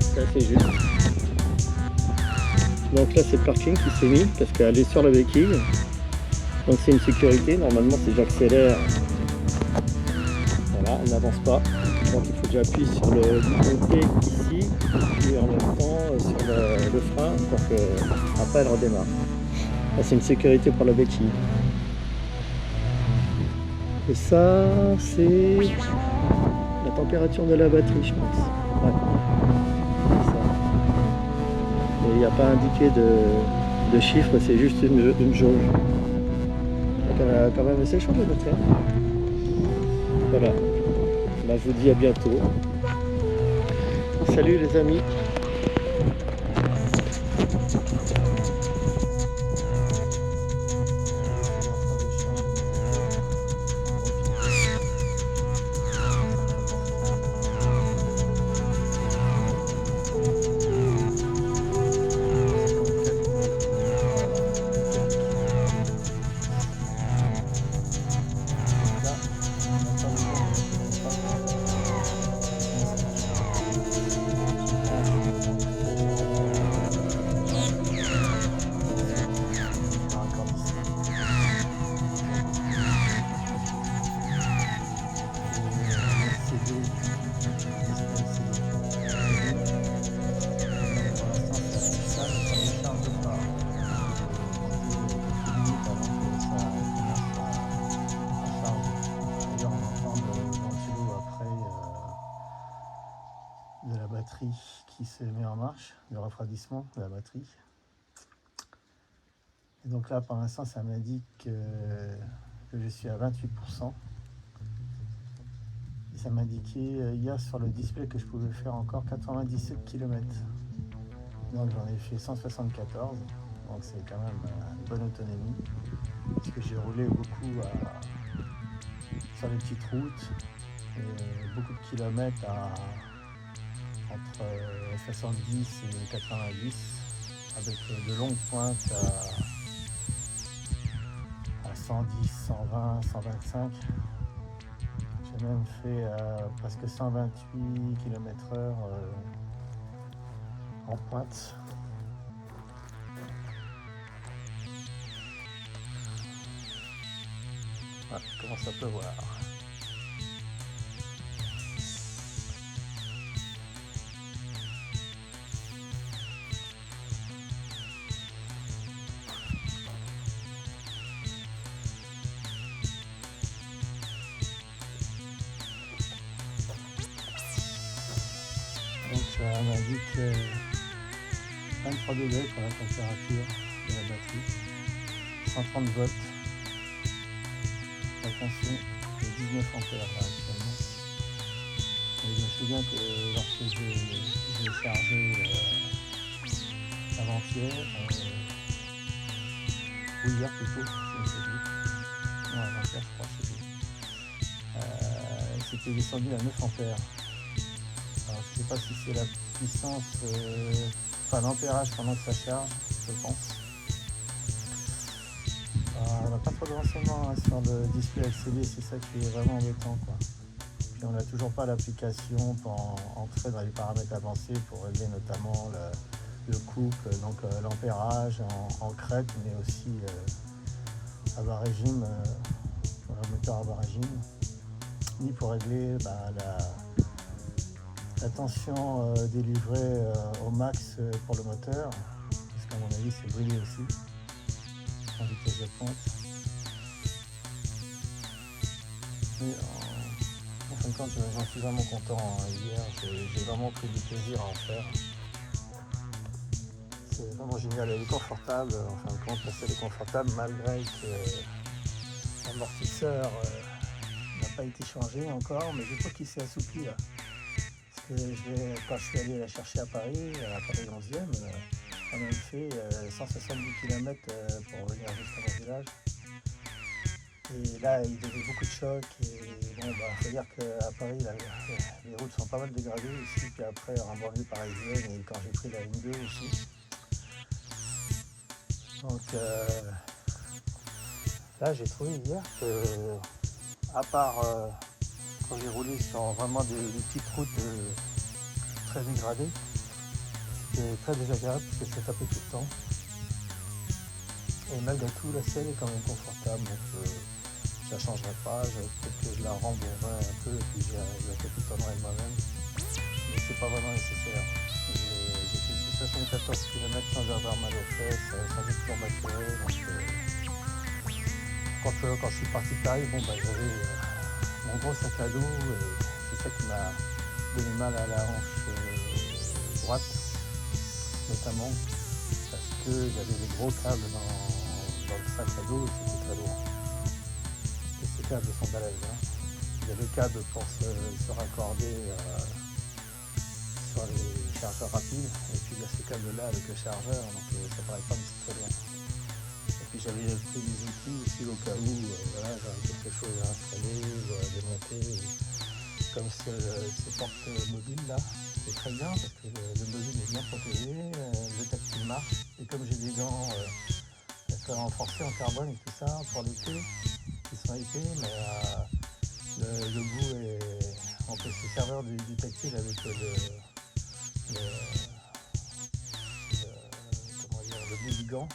C'est assez juste. Donc là c'est le parking qui s'est mis parce qu'elle est sur la béquille. Donc c'est une sécurité, normalement si j'accélère, voilà, elle n'avance pas. Donc il faut que j'appuie sur le bouton T ici et en même temps sur le frein pour que après elle redémarre. Là c'est une sécurité pour la béquille. Et ça c'est la température de la batterie je pense. Ouais. C'est ça. Et il n'y a pas indiqué de chiffre, c'est juste une jauge. Donc elle a quand même assez changé la batterie. Voilà. Bah, je vous dis à bientôt. Salut les amis. De la batterie qui se met en marche, le refroidissement de la batterie. Et donc là pour l'instant ça m'indique que je suis à 28%. Et ça m'indiquait hier sur le display que je pouvais faire encore 97 km. Donc j'en ai fait 174, donc c'est quand même une bonne autonomie. Parce que j'ai roulé beaucoup sur les petites routes, et beaucoup de kilomètres entre 70 et 90 avec de longues pointes à 110, 120, 125. J'ai même fait presque 128 km/h en pointe. Voilà, je commence à pleuvoir. Donc ça m'indique 23 degrés pour la température de la batterie, 130 volts, la tension est 19 ampères là actuellement. Et je me souviens que lorsque j'ai chargé avant-hier, ou hier plutôt, je ne sais plus, non avant-hier je crois, je sais plus, c'était descendu à 9 ampères. Alors, je ne sais pas si c'est la puissance, enfin l'ampérage pendant que ça charge, je pense. On n'a pas trop de renseignements sur le display LCD, c'est ça qui est vraiment embêtant, quoi. Puis on n'a toujours pas l'application pour entrer dans les paramètres avancés pour régler notamment le couple, donc l'ampérage en crête, mais aussi à bas régime, le moteur à bas régime, ni pour régler la tension délivrée au max pour le moteur, parce qu'à mon avis c'est brûlé aussi en vitesse de pointe. Mais en fin de compte j'en suis vraiment content. Hier j'ai vraiment pris du plaisir à en faire. C'est vraiment génial, elle est confortable, en fin de compte elle est confortable malgré que l'amortisseur n'a pas été changé encore, mais je trouve qu'il s'est assoupli là. Quand je suis allé la chercher à Paris 11e, on a même fait 170 km pour venir jusqu'à mon village. Et là, il y avait beaucoup de chocs. Et bon, faut dire qu'à Paris, les routes sont pas mal dégradées ici. Puis après, en banlieue parisienne, et quand j'ai pris la N2 aussi. Donc là, j'ai trouvé hier que, à part quand j'ai roulé sur vraiment des petites routes très dégradées, c'était très désagréable parce que ça tapait tout le temps. Et malgré tout, la selle est quand même confortable, donc je la changerai pas. Peut-être que je la rembourrerai un peu et puis je la capitonnerai moi-même. Mais c'est pas vraiment nécessaire. J'ai fait 74 km sans avoir mal aux fesses, sans être courbaturé. Donc quand je suis parti de Paris, j'avais mon gros sac à dos, c'est ça qui m'a donné mal à la hanche droite, notamment parce que j'avais des gros câbles dans le sac à dos et c'était très lourd. Et ces câbles sont balèzes. Il y a des câbles pour se raccorder sur les chargeurs rapides, et puis il y a ces câbles-là avec le chargeur, donc ça paraît pas, mais c'est très lourd. Et puis j'avais pris des outils aussi au cas où j'avais quelque chose à installer ou à démonter. Comme ce porte-mobile là, c'est très bien parce que le mobile est bien protégé, le tactile marche. Et comme j'ai des gants renforcés en carbone et tout ça pour l'été, qui sont épais, mais le bout est. On peut se servir du tactile avec le bout du gant.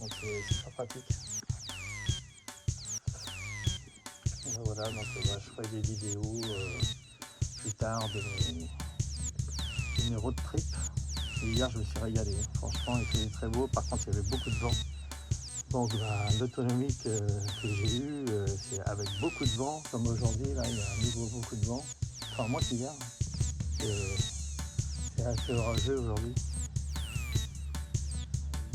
Donc c'est très pratique. Voilà, donc je ferai des vidéos plus tard de mes road trips. Et hier je me suis régalé, franchement il faisait très beau, par contre il y avait beaucoup de vent. Donc l'autonomie que j'ai eue, c'est avec beaucoup de vent, comme aujourd'hui, là il y a à nouveau beaucoup de vent. Enfin moi c'est hier, c'est assez orageux aujourd'hui.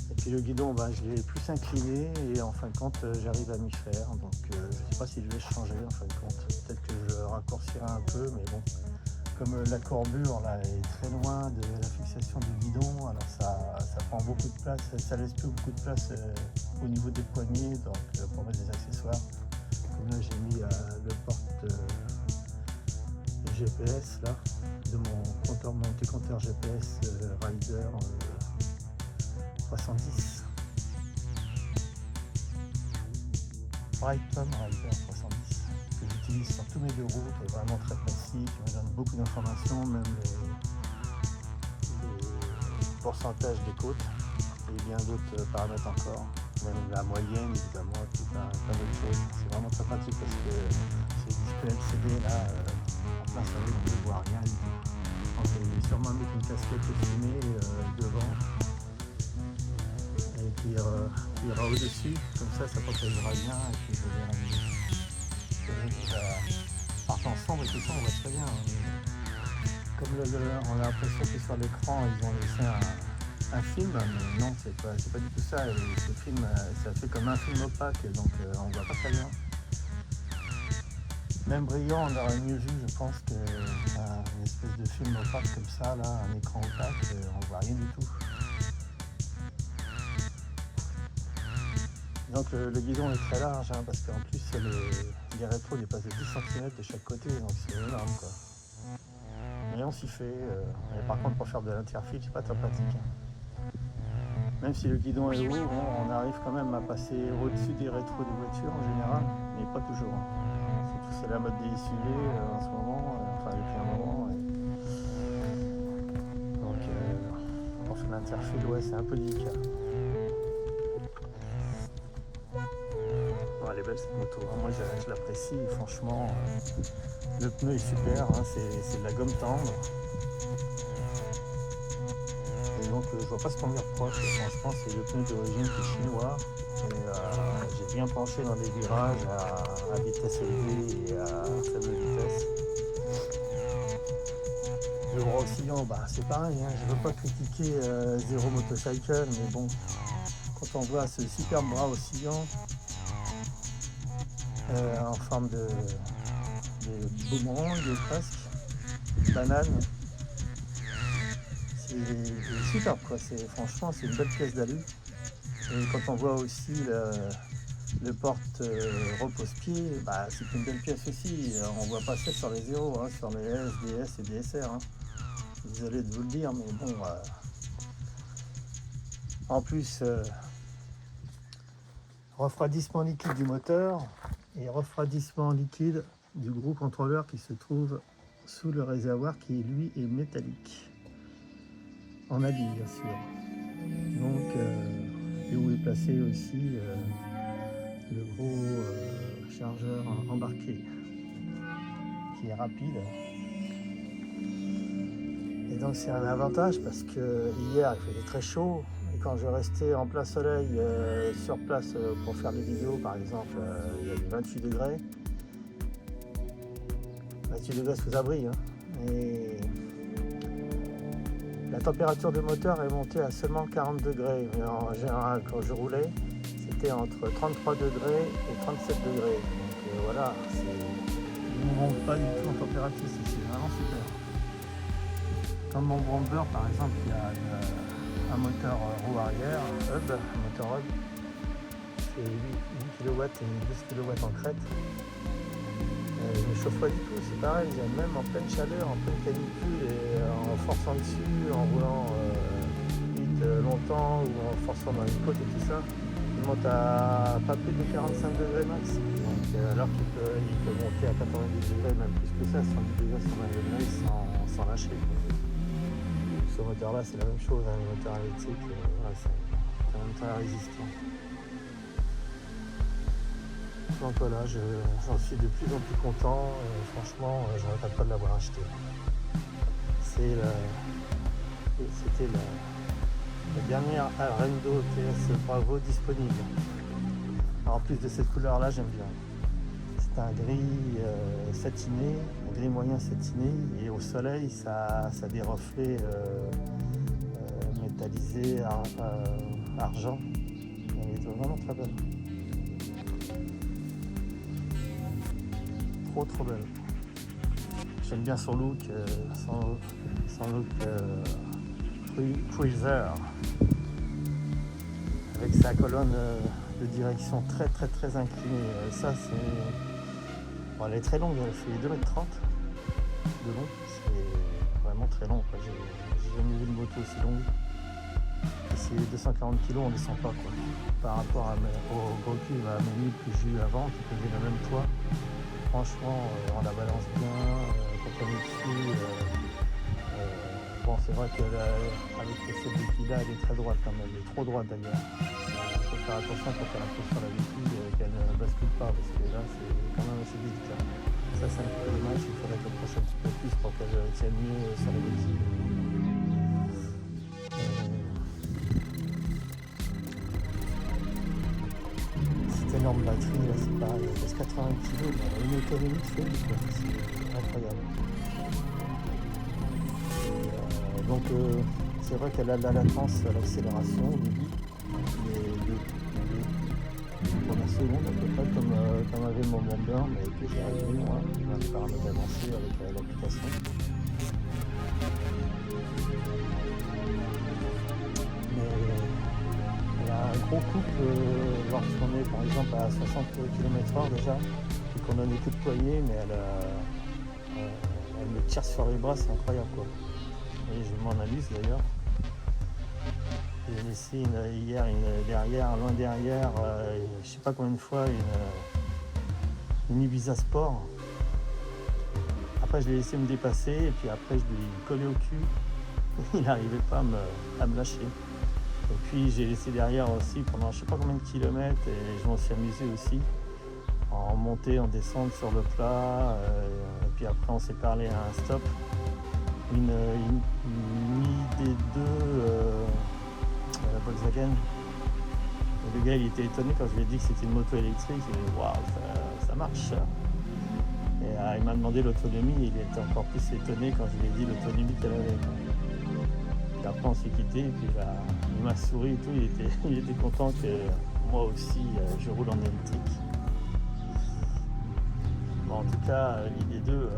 Et puis le guidon, je l'ai plus incliné et en fin de compte j'arrive à m'y faire. Donc je ne sais pas si je vais changer en fin de compte. Peut-être que je raccourcirai un peu, mais bon. Comme la courbure là est très loin de la fixation du guidon, alors ça prend beaucoup de place, ça laisse plus beaucoup de place au niveau des poignets, donc pour mettre des accessoires. Comme là j'ai mis le GPS là, de mon compteur GPS Rider 310. Brighton Rider 310 que j'utilise sur tous mes deux routes, qui est vraiment très précis, qui me donne beaucoup d'informations, même les pourcentages des côtes et bien d'autres paramètres encore, même la moyenne évidemment, tout plein d'autres choses. C'est vraiment très pratique parce que ces displays LCD là, en plein soleil, on ne voit rien du tout. Donc il y a sûrement mettre une casquette fumée devant et qui ira au-dessus, comme ça protégera bien et puis je verrai partant sombre et tout ça on voit très bien. Comme on a l'impression que sur l'écran ils ont laissé un film, mais non c'est pas du tout ça. Et ce film ça fait comme un film opaque, donc on voit pas très bien. Même brillant on aurait mieux vu, je pense, qu'une espèce de film opaque comme ça, là, un écran opaque, on voit rien du tout. Donc le guidon est très large, hein, parce qu'en plus les rétros dépassent de 10 cm de chaque côté, donc c'est énorme quoi. Mais on s'y fait. Mais par contre pour faire de l'interfile, c'est pas très pratique. Hein. Même si le guidon est haut, bon, on arrive quand même à passer au-dessus des rétros des voitures en général, mais pas toujours. Hein. Surtout c'est la mode des SUV en ce moment, enfin depuis un moment. Donc pour faire l'interfile, ouais, c'est un peu délicat. Elle est belle cette moto, hein. Moi je l'apprécie, franchement. Le pneu est super, hein. C'est de la gomme tendre. Et donc je vois pas ce qu'on lui reproche, franchement c'est le pneu d'origine qui est chinois. Et j'ai bien penché dans des virages à vitesse élevée et à faible vitesse. Le bras oscillant, bah, c'est pareil, hein. Je veux pas critiquer Zero Motorcycle, mais bon, quand on voit ce superbe bras oscillant, en forme de boomerang presque, banane, c'est superbe quoi, franchement c'est une belle pièce d'alu. Et quand on voit aussi le porte repose-pied, bah, c'est une belle pièce aussi, on voit pas ça sur les zéros, hein, sur les S, DS et DSR. Hein. Désolé de vous le dire, mais bon, en plus refroidissement liquide du moteur et refroidissement liquide du gros contrôleur qui se trouve sous le réservoir qui lui est métallique, en alu bien sûr. Donc et où est placé aussi le gros chargeur embarqué qui est rapide. Et donc c'est un avantage parce que hier il faisait très chaud. Et quand je restais en plein soleil sur place pour faire des vidéos par exemple, il y avait 28 degrés. 28 degrés sous abri. Hein. Et la température du moteur est montée à seulement 40 degrés. Mais en général, quand je roulais, c'était entre 33 degrés et 37 degrés. Donc voilà, il ne monte pas du tout en température, c'est vraiment super. Comme mon Bromber par exemple, qui a un moteur roue arrière, un moteur hub, c'est 8 kW et 12 kW en crête. Il ne chauffe pas du tout, c'est pareil, même en pleine chaleur, en pleine canicule et en forçant dessus, en roulant vite longtemps ou en forçant dans les côtes et tout ça, il monte à pas plus de 45 degrés max. Donc, alors qu'il peut monter à 90 degrés, même plus que ça, 110 degrés, 120 degrés sans lâcher. Ce moteur là c'est la même chose, hein, le moteur électrique, voilà, c'est quand même très résistant. Donc voilà, j'en suis de plus en plus content, franchement je ne regrette pas de l'avoir acheté. C'était la dernière Rendo TS Bravo disponible. Alors, en plus de cette couleur là j'aime bien. C'est un gris satiné, un gris moyen satiné, et au soleil ça a des reflets métallisés, argent. Elle est vraiment très belle. Trop belle. J'aime bien son look, son look cruiser, avec sa colonne de direction très inclinée. Ça c'est... Bon, elle est très longue, elle fait 2,30 m. de long. C'est vraiment très long, quoi. J'ai jamais vu une moto aussi longue. Et c'est 240 kg, on descend pas, quoi. Par rapport au gros cube à Ménil que j'ai eu avant, qui faisait le même poids. Franchement, on la balance bien, quand on est dessus. Bon, c'est vrai qu'avec cette béquille-là, elle est très droite quand même, elle est trop droite d'ailleurs. Il faut faire attention quand elle appuie sur la béquille qu'elle ne bascule pas, parce que là, c'est quand même assez délicat. Ça, c'est un peu dommage, il faudrait qu'elle approche un petit peu plus pour qu'elle tienne mieux sur la béquille. Cette énorme batterie, là, c'est pareil, elle pèse 80 kg, mais elle a une autonomie de folie, quoi. C'est incroyable. Donc c'est vrai qu'elle a de la latence à l'accélération au début, les premières secondes à peu près comme avait mon bomber, mais que j'ai réglé moi, dans les paramètres avancés avec l'application. Mais elle a un gros couple lorsqu'on est par exemple à 60 km/h déjà, et qu'on donne des coups de poignet, mais elle me tire sur les bras, c'est incroyable, quoi. Et je m'en amuse d'ailleurs. J'ai laissé hier loin derrière, je sais pas combien de fois, une Ibiza Sport. Après je l'ai laissé me dépasser et puis après je lui ai collé au cul. Il n'arrivait pas à me lâcher. Et puis j'ai laissé derrière aussi pendant je sais pas combien de kilomètres et je m'en suis amusé aussi. En montée, en descente sur le plat. Et puis après on s'est parlé à un stop. Une ID2 Volkswagen. Et le gars il était étonné quand je lui ai dit que c'était une moto électrique. Il a dit waouh, ça marche. Et il m'a demandé l'autonomie et il était encore plus étonné quand je lui ai dit l'autonomie qu'elle avait. Et après on s'est quitté et puis il m'a souri et tout. Il était content que moi aussi je roule en électrique. Bon, en tout cas l'ID2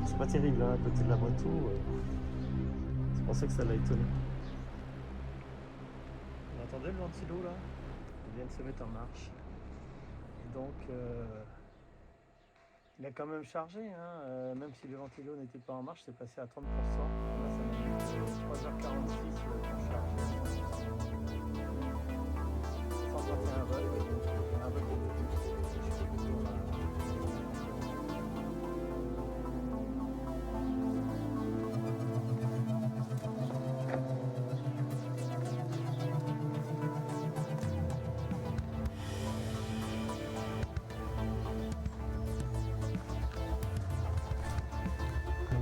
c'est pas terrible hein, à côté de la moto. C'est pour ça que ça l'a étonné. Vous entendez le ventilo là? Il vient de se mettre en marche. Et donc il a quand même chargé, hein, même si le ventilo n'était pas en marche, c'est passé à 30%. Là ça m'a mis 3h46 pour charger. 121 volts, donc un volt de plus. Je fais le tour là.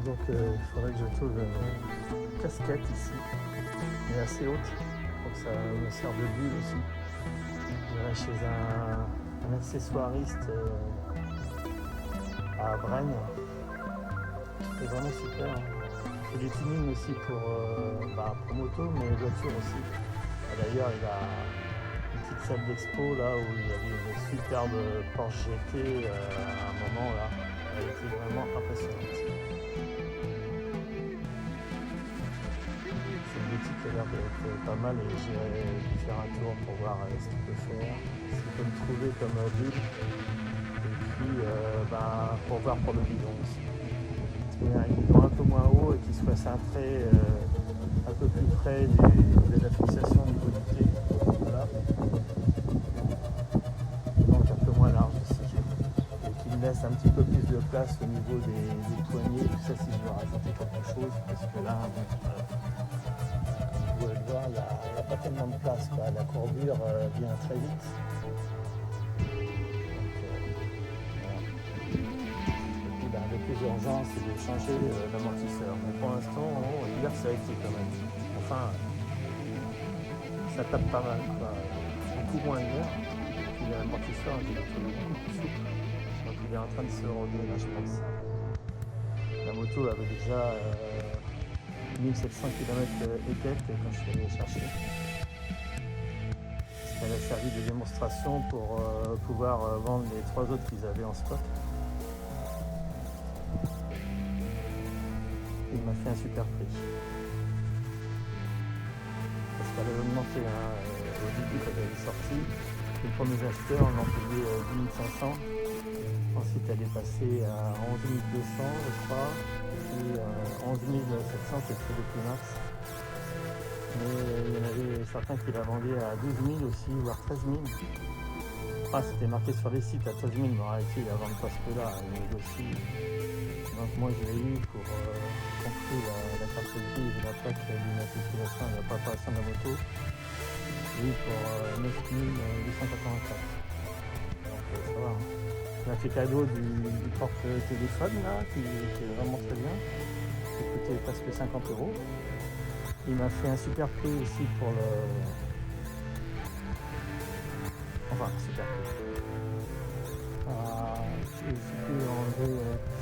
Donc il faudrait que je trouve une casquette ici, mais assez haute, pour que ça me serve de bulle aussi. J'irai chez un accessoiriste à Brenne. C'est vraiment super. Il fait des tunings aussi pour moto, mais voiture aussi. Et d'ailleurs, il a une petite salle d'expo là où il y avait une superbe Porsche GT à un moment là. Elle était vraiment impressionnante. Cette boutique a l'air d'être pas mal et j'irai lui faire un tour pour voir ce qu'il peut faire, ce qu'il peut me trouver comme bulle. Et puis pour voir pour le bidon aussi. Et un bidon un peu moins haut et qui soit cintré un peu plus près de la fixation du niveau du pied. Voilà. Donc un peu moins large aussi. Et qui me laisse un petit peu plus de place au niveau des poignets. Tout ça si je veux rajouter quelque chose, parce que là, vous pouvez le voir, il n'y a pas tellement de place, quoi. La courbure vient très vite. Le plus urgent, c'est de changer l'amortisseur. Mais pour l'instant, hier, ça a été quand même. Enfin, ça tape pas mal, quoi. Beaucoup moins hier. Et puis l'amortisseur est beaucoup plus souple. Donc il est en train de se relever là, je pense. La moto avait déjà 1700 km et quelques quand je suis allé chercher. Elle a servi de démonstration pour pouvoir vendre les 3 autres qu'ils avaient en stock. Il m'a fait un super prix. Parce qu'elle avait augmenté au début quand elle est sortie. Les premiers acheteurs l'ont payé 10 500. Ensuite, elle est passée à 11 200, je crois. Et 11 700, c'est le prix de plus max. Mais il y en avait certains qui la vendaient à 12 000 aussi, voire 13 000. Enfin, c'était marqué sur les sites à 13 000, mais en réalité, ils ne la vendent pas ce prix-là, ils négocient. Donc moi, je l'ai eu pour compris la carte grise et la plaque d'immatriculation et la préparation de la moto. J'ai eu pour 9 884. Donc ça va. Hein. Il m'a fait cadeau du porte-téléphone là, qui est vraiment très bien. Qui coûtait presque 50 €. Il m'a fait un super prix aussi pour le. Enfin, super prix. J'ai pu enlever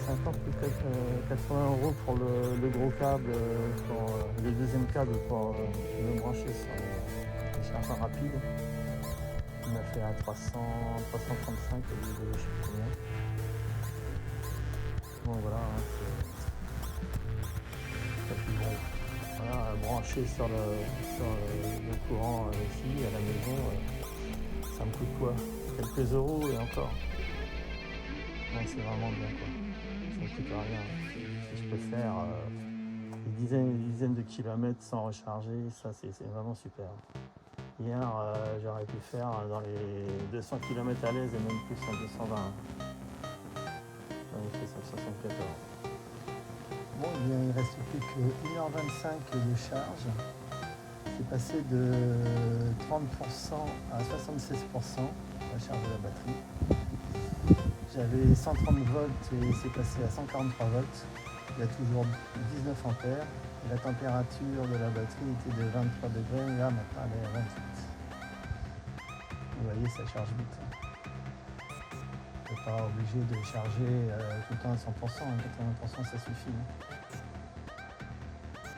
50 ou 80 € pour le gros câble, pour le deuxième câble pour le brancher sur les chargeurs rapides. Il m'a fait à 335 au lieu de je sais plus combien. Bon voilà, hein, c'est bon. Voilà, branché sur le courant ici à la maison, ça me coûte quoi? Quelques euros et encore. Donc c'est vraiment bien quoi. Ça ne coûte rien. Si je peux faire des dizaines de kilomètres sans recharger, ça c'est vraiment super. Hier j'aurais pu faire dans les 200 km à l'aise et même plus à 220. J'en ai fait 174. Bon, il ne reste plus que 1h25 de charge. C'est passé de 30% à 76% la charge de la batterie. J'avais 130 volts et c'est passé à 143 volts. Il y a toujours 19 ampères. Et la température de la batterie était de 23 degrés. Là, maintenant, elle est à 28. Vous voyez, ça charge vite. On n'est pas obligé de charger tout le temps à 100%. 80%, ça suffit.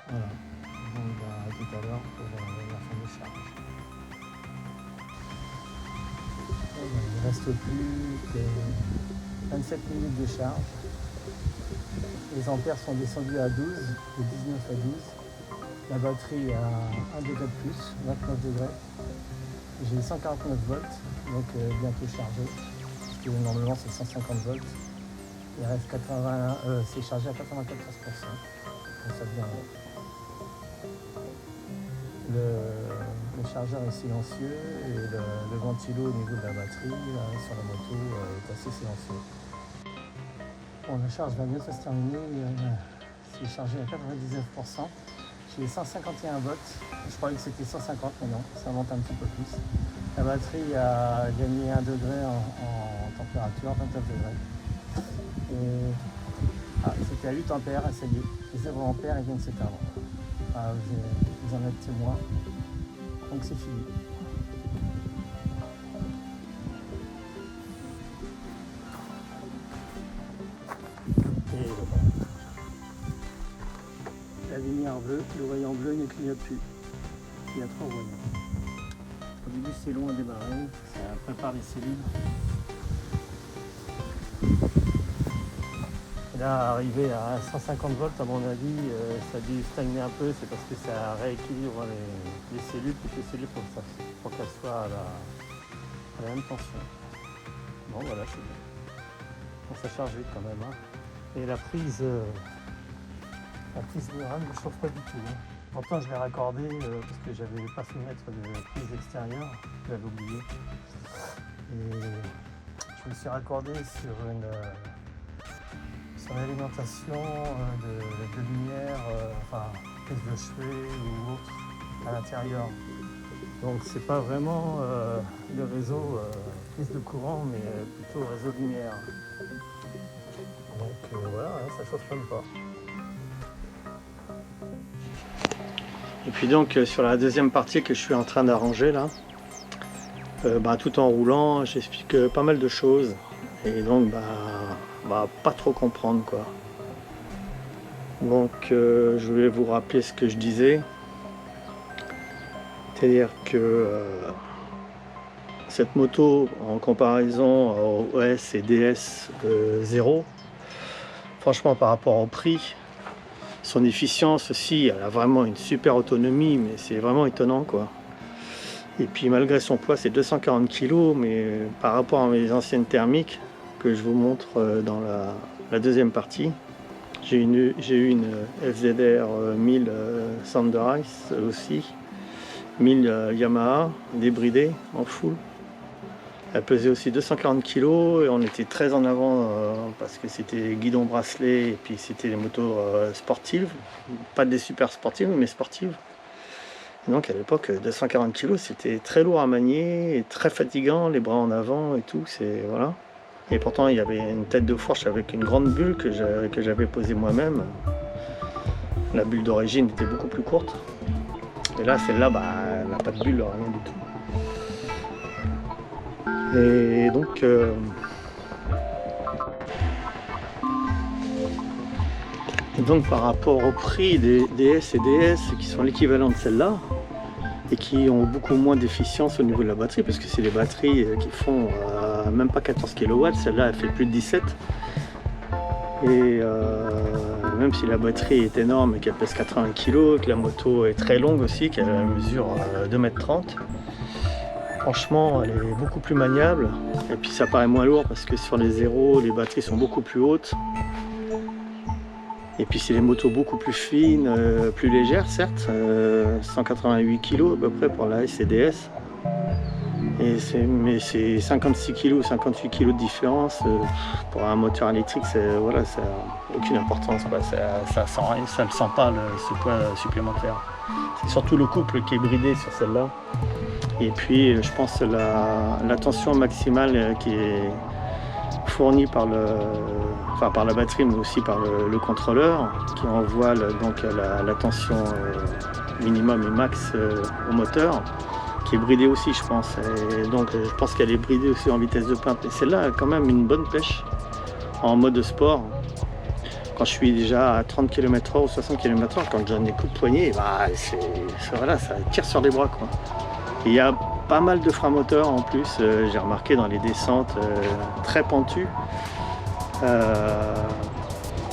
Voilà. Donc, à tout à l'heure pour la fin de charge. Il ne reste plus que 27 minutes de charge. Les ampères sont descendus à 12, de 19 à 12. La batterie à 1 degré de plus, 29 degrés. J'ai 149 volts, donc bientôt chargé. Parce que normalement c'est 150 volts. Il reste 80, c'est chargé à 94%. Donc ça devient le chargeur est silencieux et le ventilo au niveau de la batterie sur la moto est assez silencieux. Bon, la charge va bientôt se terminer. C'est chargé à 99%. J'ai 151 volts. Je croyais que c'était 150, mais non, ça monte un petit peu plus. La batterie a gagné 1 degré en température, 29 degrés. Et c'était à 8 ampères, ça y est. Les 0 ampères, ils viennent de s'éteindre. Vous en êtes témoin. Donc c'est fini. Et voilà. La lumière bleue, le voyant bleu ne clignote plus. Il y a 3 voyants. Au début c'est long à démarrer, ça prépare les cellules. Et là, arrivé à 150 volts, à mon avis, ça a dû stagner un peu, c'est parce que ça rééquilibre les cellules, toutes les cellules pour qu'elles soient à la même tension. Bon voilà, c'est bien. Bon, ça charge vite quand même. Hein. Et la prise Murad ne chauffe pas du tout. Hein. Pourtant je l'ai raccordé parce que j'avais pas fait mettre de prise extérieure, j'avais oublié. Et je me suis raccordé sur une alimentation de lumière, enfin prise de chevet ou autre à l'intérieur. Donc c'est pas vraiment le réseau prise de courant, mais plutôt réseau lumière. Donc voilà, ça chauffe même pas. Et puis donc sur la deuxième partie que je suis en train d'arranger là, tout en roulant, j'explique pas mal de choses. Et donc pas trop comprendre quoi. Donc je vais vous rappeler ce que je disais. C'est-à-dire que cette moto en comparaison au S et DS 0, franchement par rapport au prix, son efficience aussi, elle a vraiment une super autonomie, mais c'est vraiment étonnant quoi. Et puis malgré son poids, c'est 240 kg, mais par rapport à mes anciennes thermiques que je vous montre dans la deuxième partie. J'ai eu une FZR 1000 Thunder Ice aussi, 1000 Yamaha, débridée en full. Elle pesait aussi 240 kg et on était très en avant parce que c'était guidon bracelet et puis c'était des motos sportives, pas des super sportives mais sportives. Et donc à l'époque 240 kg c'était très lourd à manier et très fatigant, les bras en avant et tout, c'est voilà. Et pourtant il y avait une tête de fourche avec une grande bulle que j'avais posée moi-même. La bulle d'origine était beaucoup plus courte. Et là celle-là elle n'a pas de bulle, rien du tout. Et donc par rapport au prix des S et des S qui sont l'équivalent de celle-là et qui ont beaucoup moins d'efficience au niveau de la batterie parce que c'est des batteries qui font même pas 14 kW, celle-là elle fait plus de 17 et même si la batterie est énorme et qu'elle pèse 80 kg, que la moto est très longue aussi, qu'elle mesure 2,30 m, franchement elle est beaucoup plus maniable et puis ça paraît moins lourd parce que sur les zéros les batteries sont beaucoup plus hautes et puis c'est des motos beaucoup plus fines, plus légères certes, 188 kg à peu près pour la SCDS mais c'est 56 kg ou 58 kg de différence pour un moteur électrique, voilà, ça n'a aucune importance quoi. Ça ne sent pas ce poids supplémentaire. C'est surtout le couple qui est bridé sur celle-là. Et puis je pense la tension maximale qui est fournie par la batterie mais aussi par le contrôleur qui envoie la tension minimum et max au moteur, qui est bridée aussi je pense. Et donc je pense qu'elle est bridée aussi en vitesse de pointe. Et celle-là a quand même une bonne pêche en mode sport. Quand je suis déjà à 30 km/h ou 60 km/h, quand je donne des coups de poignet, voilà, ça tire sur les bras quoi. Il y a pas mal de freins moteurs en plus, j'ai remarqué dans les descentes très pentues.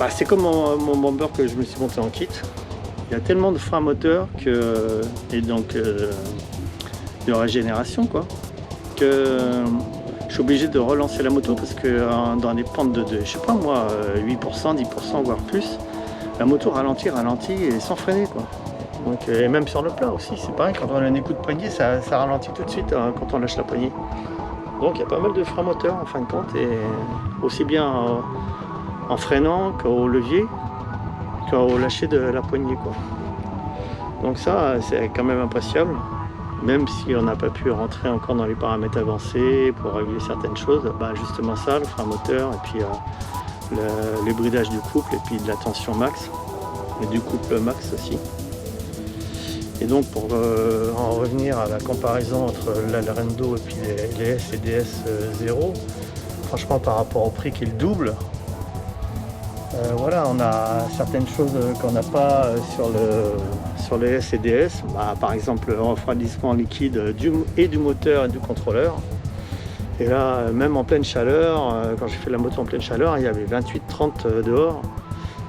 C'est comme mon bomber que je me suis monté en kit. Il y a tellement de freins moteurs et donc de régénération quoi, que je suis obligé de relancer la moto parce que dans les pentes de je sais pas moi 8%, 10% voire plus, la moto ralentit et sans freiner quoi. Donc, et même sur le plat aussi, c'est pareil, quand on a un coup de poignet, ça ralentit tout de suite quand on lâche la poignée. Donc il y a pas mal de freins moteurs en fin de compte, et aussi bien en freinant qu'au levier, qu'au lâcher de la poignée quoi. Donc ça, c'est quand même appréciable, même si on n'a pas pu rentrer encore dans les paramètres avancés pour régler certaines choses. Justement ça, le frein moteur, et puis le bridage du couple, et puis de la tension max, et du couple max aussi. Et donc pour en revenir à la comparaison entre l'Alrendo et puis les S et DS 0, franchement par rapport au prix qui est le double, voilà, on a certaines choses qu'on n'a pas sur les S et DS, par exemple le refroidissement liquide du moteur et du contrôleur. Et là, même en pleine chaleur, quand j'ai fait la moto en pleine chaleur, il y avait 28-30 dehors,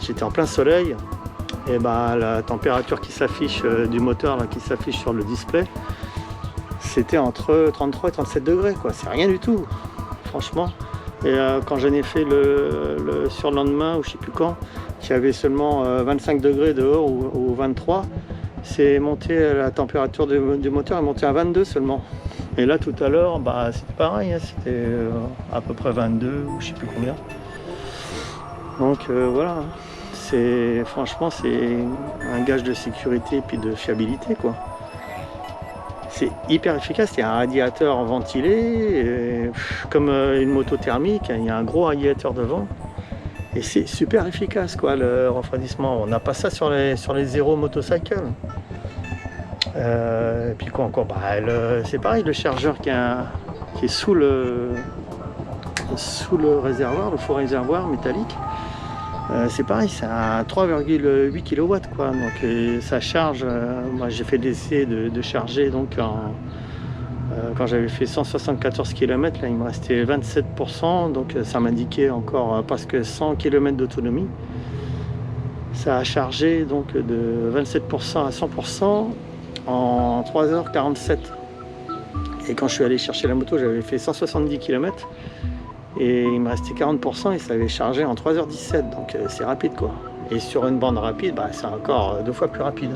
j'étais en plein soleil. Et la température qui s'affiche du moteur là, qui s'affiche sur le display, c'était entre 33 et 37 degrés quoi, c'est rien du tout franchement. Et quand j'en ai fait le surlendemain ou je sais plus quand, qu'il y avait seulement 25 degrés dehors ou 23, c'est monté, la température du moteur est montée à 22 seulement. Et là tout à l'heure c'était pareil, c'était à peu près 22 ou je sais plus combien. Donc voilà. Franchement, c'est un gage de sécurité et puis de fiabilité quoi. C'est hyper efficace, il y a un radiateur ventilé, comme une moto thermique, il y a un gros radiateur devant. Et c'est super efficace quoi, le refroidissement. On n'a pas ça sur les zéro motocycle. Et puis quoi encore, c'est pareil, le chargeur qui est sous le réservoir, le faux réservoir métallique. C'est pareil, c'est à 3,8 kW quoi, donc ça charge. Moi j'ai fait l'essai de charger donc quand j'avais fait 174 km, là il me restait 27%, donc ça m'indiquait encore presque 100 km d'autonomie. Ça a chargé donc de 27% à 100% en 3h47. Et quand je suis allé chercher la moto, j'avais fait 170 km. Et il me restait 40% et ça avait chargé en 3h17, donc c'est rapide quoi. Et sur une bande rapide, bah, c'est encore 2 fois plus rapide.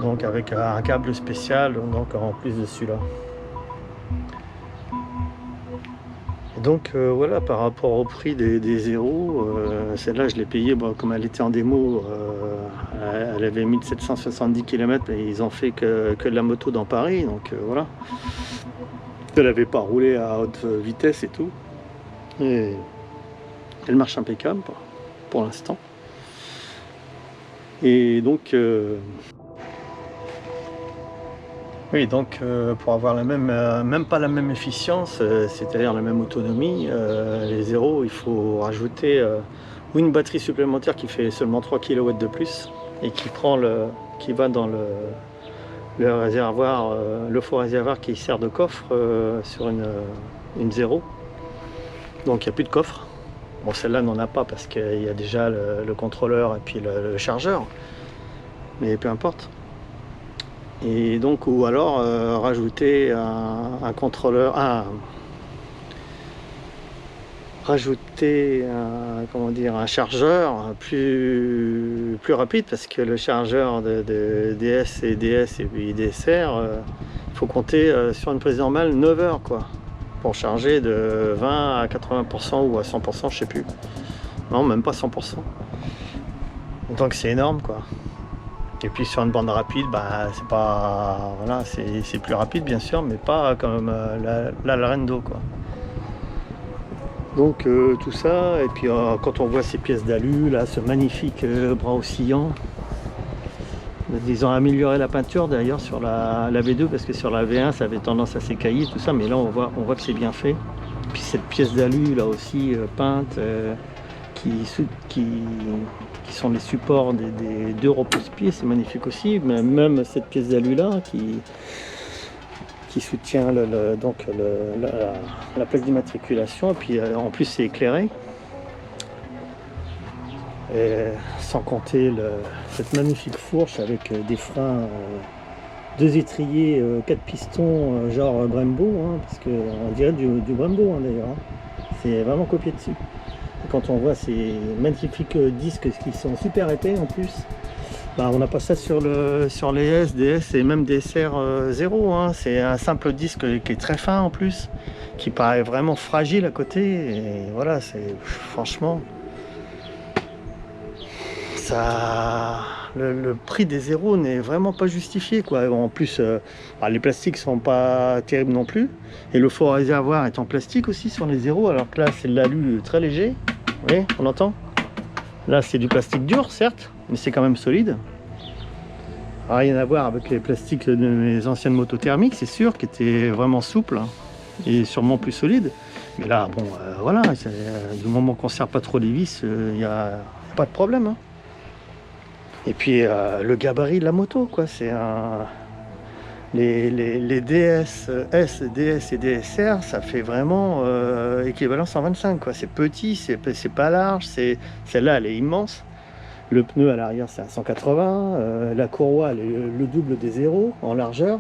Donc avec un câble spécial donc en plus de celui-là. Donc voilà, par rapport au prix des zéros, celle-là je l'ai payée, bon, comme elle était en démo, elle avait 1770 km et ils ont fait que de la moto dans Paris, donc voilà. Elle n'avait pas roulé à haute vitesse et tout. Et elle marche impeccable pour l'instant. Et donc oui, donc pour avoir la même, même pas la même efficience, c'est-à-dire la même autonomie, les zéros, il faut rajouter ou une batterie supplémentaire qui fait seulement 3 kW de plus et qui va dans le réservoir, le faux réservoir qui sert de coffre sur une zéro. Donc il n'y a plus de coffre. Bon, celle-là n'en a pas parce qu'il y a déjà le contrôleur et puis le chargeur, mais peu importe. Et donc, ou alors rajouter un contrôleur, rajouter comment dire, un chargeur plus rapide, parce que le chargeur de DS et DS et puis DSR, il faut compter sur une prise normale 9 heures quoi, pour charger de 20 à 80% ou à 100%, je sais plus. Non, même pas 100%. Donc c'est énorme quoi. Et puis sur une bande rapide, bah, c'est pas, voilà, c'est plus rapide bien sûr, mais pas comme la Rendo quoi. Donc tout ça, et puis quand on voit ces pièces d'alu, là, ce magnifique bras oscillant, ils ont amélioré la peinture d'ailleurs sur la V2, parce que sur la V1 ça avait tendance à s'écailler tout ça, mais là on voit que c'est bien fait. Puis cette pièce d'alu là aussi peinte, qui sont les supports des deux repose-pieds, c'est magnifique aussi. Mais même cette pièce d'alu là qui soutient la plaque d'immatriculation, et puis en plus c'est éclairé. Et sans compter cette magnifique fourche avec des freins, 2 étriers, 4 pistons, genre Brembo, hein, parce qu'on dirait du Brembo hein, d'ailleurs. Hein. C'est vraiment copié dessus. Et quand on voit ces magnifiques disques qui sont super épais en plus, bah, on n'a pas ça sur les S, DS et même DSR 0. Hein. C'est un simple disque qui est très fin en plus, qui paraît vraiment fragile à côté. Et voilà, c'est franchement... Le prix des zéros n'est vraiment pas justifié quoi. En plus les plastiques sont pas terribles non plus, et le faux réservoir est en plastique aussi sur les zéros, alors que là c'est de l'alu très léger. Vous voyez, on entend, là c'est du plastique dur certes, mais c'est quand même solide. Rien à voir avec les plastiques de mes anciennes motos thermiques, c'est sûr, qui étaient vraiment souples hein, et sûrement plus solides. Mais là bon voilà, du moment qu'on ne serre pas trop les vis, il n'y a pas de problème hein. Et puis le gabarit de la moto, quoi, c'est les DS, S, DS et DSR, ça fait vraiment équivalent 125, quoi. C'est petit, c'est pas large, celle-là elle est immense. Le pneu à l'arrière c'est un 180, la courroie elle est le double des zéros en largeur.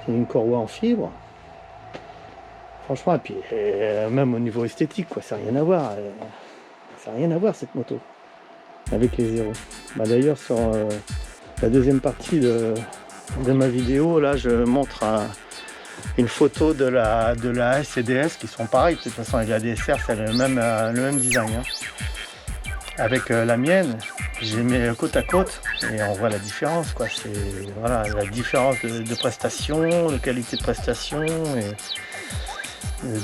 C'est une courroie en fibre. Franchement, et puis même au niveau esthétique, quoi, ça n'a rien à voir. Ça n'a rien à voir cette moto avec les zéros. Bah, d'ailleurs sur la deuxième partie de ma vidéo, là je montre une photo de la S et DS qui sont pareilles. De toute façon avec la DSR c'est le même design hein. Avec la mienne, j'ai mis côte à côte et on voit la différence quoi. C'est voilà, la différence de prestation, de qualité de prestation et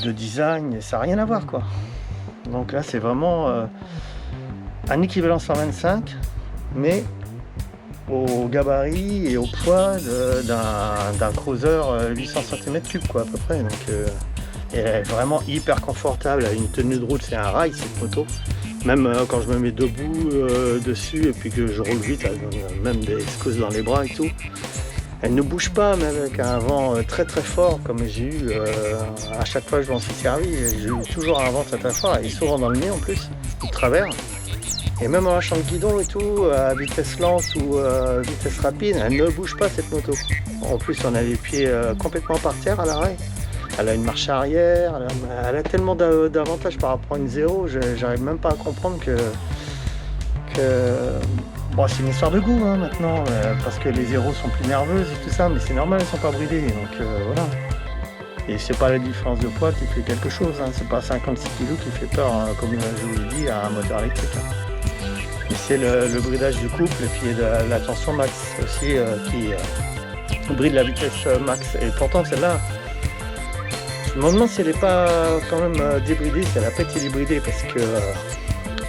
de design, ça n'a rien à voir quoi. Donc là c'est vraiment un équivalent 125, mais au gabarit et au poids d'un cruiser 800 cm3 quoi à peu près. Donc elle est vraiment hyper confortable, elle a une tenue de route, c'est un rail cette moto. Même quand je me mets debout dessus et puis que je roule vite, elle donne même des secousses dans les bras et tout. Elle ne bouge pas, même avec un vent très très fort comme j'ai eu à chaque fois que je m'en suis servi. J'ai eu toujours un vent très très fort et souvent dans le nez en plus, de travers. Et même en lâchant le guidon et tout, à vitesse lente ou vitesse rapide, elle ne bouge pas cette moto. En plus on a les pieds complètement par terre à l'arrêt. Elle a une marche arrière, elle a tellement d'avantages par rapport à une 0, j'arrive même pas à comprendre que bon, c'est une histoire de goût hein, maintenant, parce que les 0 sont plus nerveuses et tout ça, mais c'est normal, elles sont pas bridées, donc voilà. Et c'est pas la différence de poids qui fait quelque chose, hein. C'est pas 56 kg qui fait peur, hein, comme je vous l'ai dit, à un moteur électrique. Hein. Mais c'est le bridage du couple et puis la tension max aussi qui bride la vitesse max. Et pourtant celle-là, je me demande si elle n'est pas quand même débridée, si elle n'a pas été débridée, parce que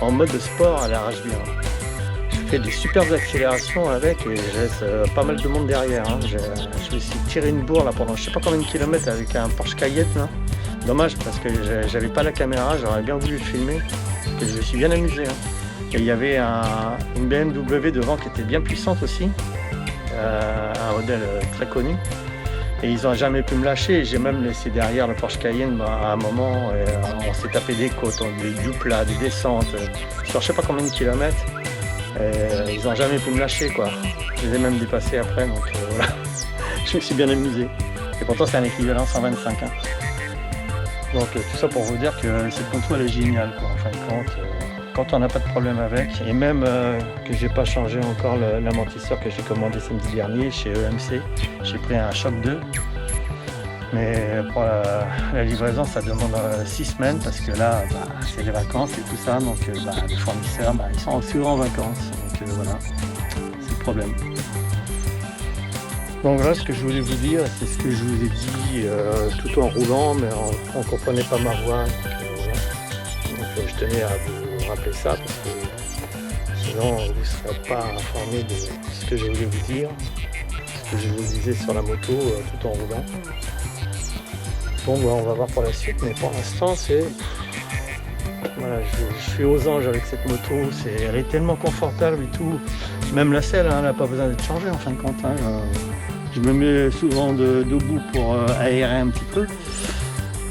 en mode de sport, elle arrache bien. Je fais des superbes accélérations avec et je laisse pas mal de monde derrière. Hein. Je me suis tiré une bourre là pendant je sais pas combien de kilomètres avec un Porsche Cayenne. Là. Dommage parce que j'avais pas la caméra, j'aurais bien voulu le filmer, parce que je me suis bien amusé. Hein. Et il y avait une BMW devant qui était bien puissante aussi, un modèle très connu. Et ils n'ont jamais pu me lâcher. J'ai même laissé derrière le Porsche Cayenne à un moment. On s'est tapé des côtes, du plat, des descentes, sur je sais pas combien de kilomètres. Ils n'ont jamais pu me lâcher quoi. Je les ai même dépassés après, donc voilà. Je me suis bien amusé. Et pourtant c'est un équivalent 125. Hein. Donc tout ça pour vous dire que cette moto elle est géniale quoi. En fin de compte, quand on n'a pas de problème avec, et même que j'ai pas changé encore l'amortisseur que j'ai commandé samedi dernier chez EMC, j'ai pris un Choc 2. Mais pour la livraison, ça demande 6 semaines parce que là, c'est les vacances et tout ça. Donc les fournisseurs, ils sont aussi en vacances. Donc voilà, c'est le problème. Donc voilà ce que je voulais vous dire. C'est ce que je vous ai dit tout en roulant, mais on ne comprenait pas ma voix. Donc je tenais à vous rappeler ça parce que sinon vous ne serez pas informé de ce que je voulais vous dire. Ce que je vous disais sur la moto tout en roulant. Bon, on va voir pour la suite, mais pour l'instant, voilà, je suis aux anges avec cette moto. Elle est tellement confortable et tout. Même la selle, hein, elle n'a pas besoin d'être changée en fin de compte. Hein. Je me mets souvent debout pour aérer un petit peu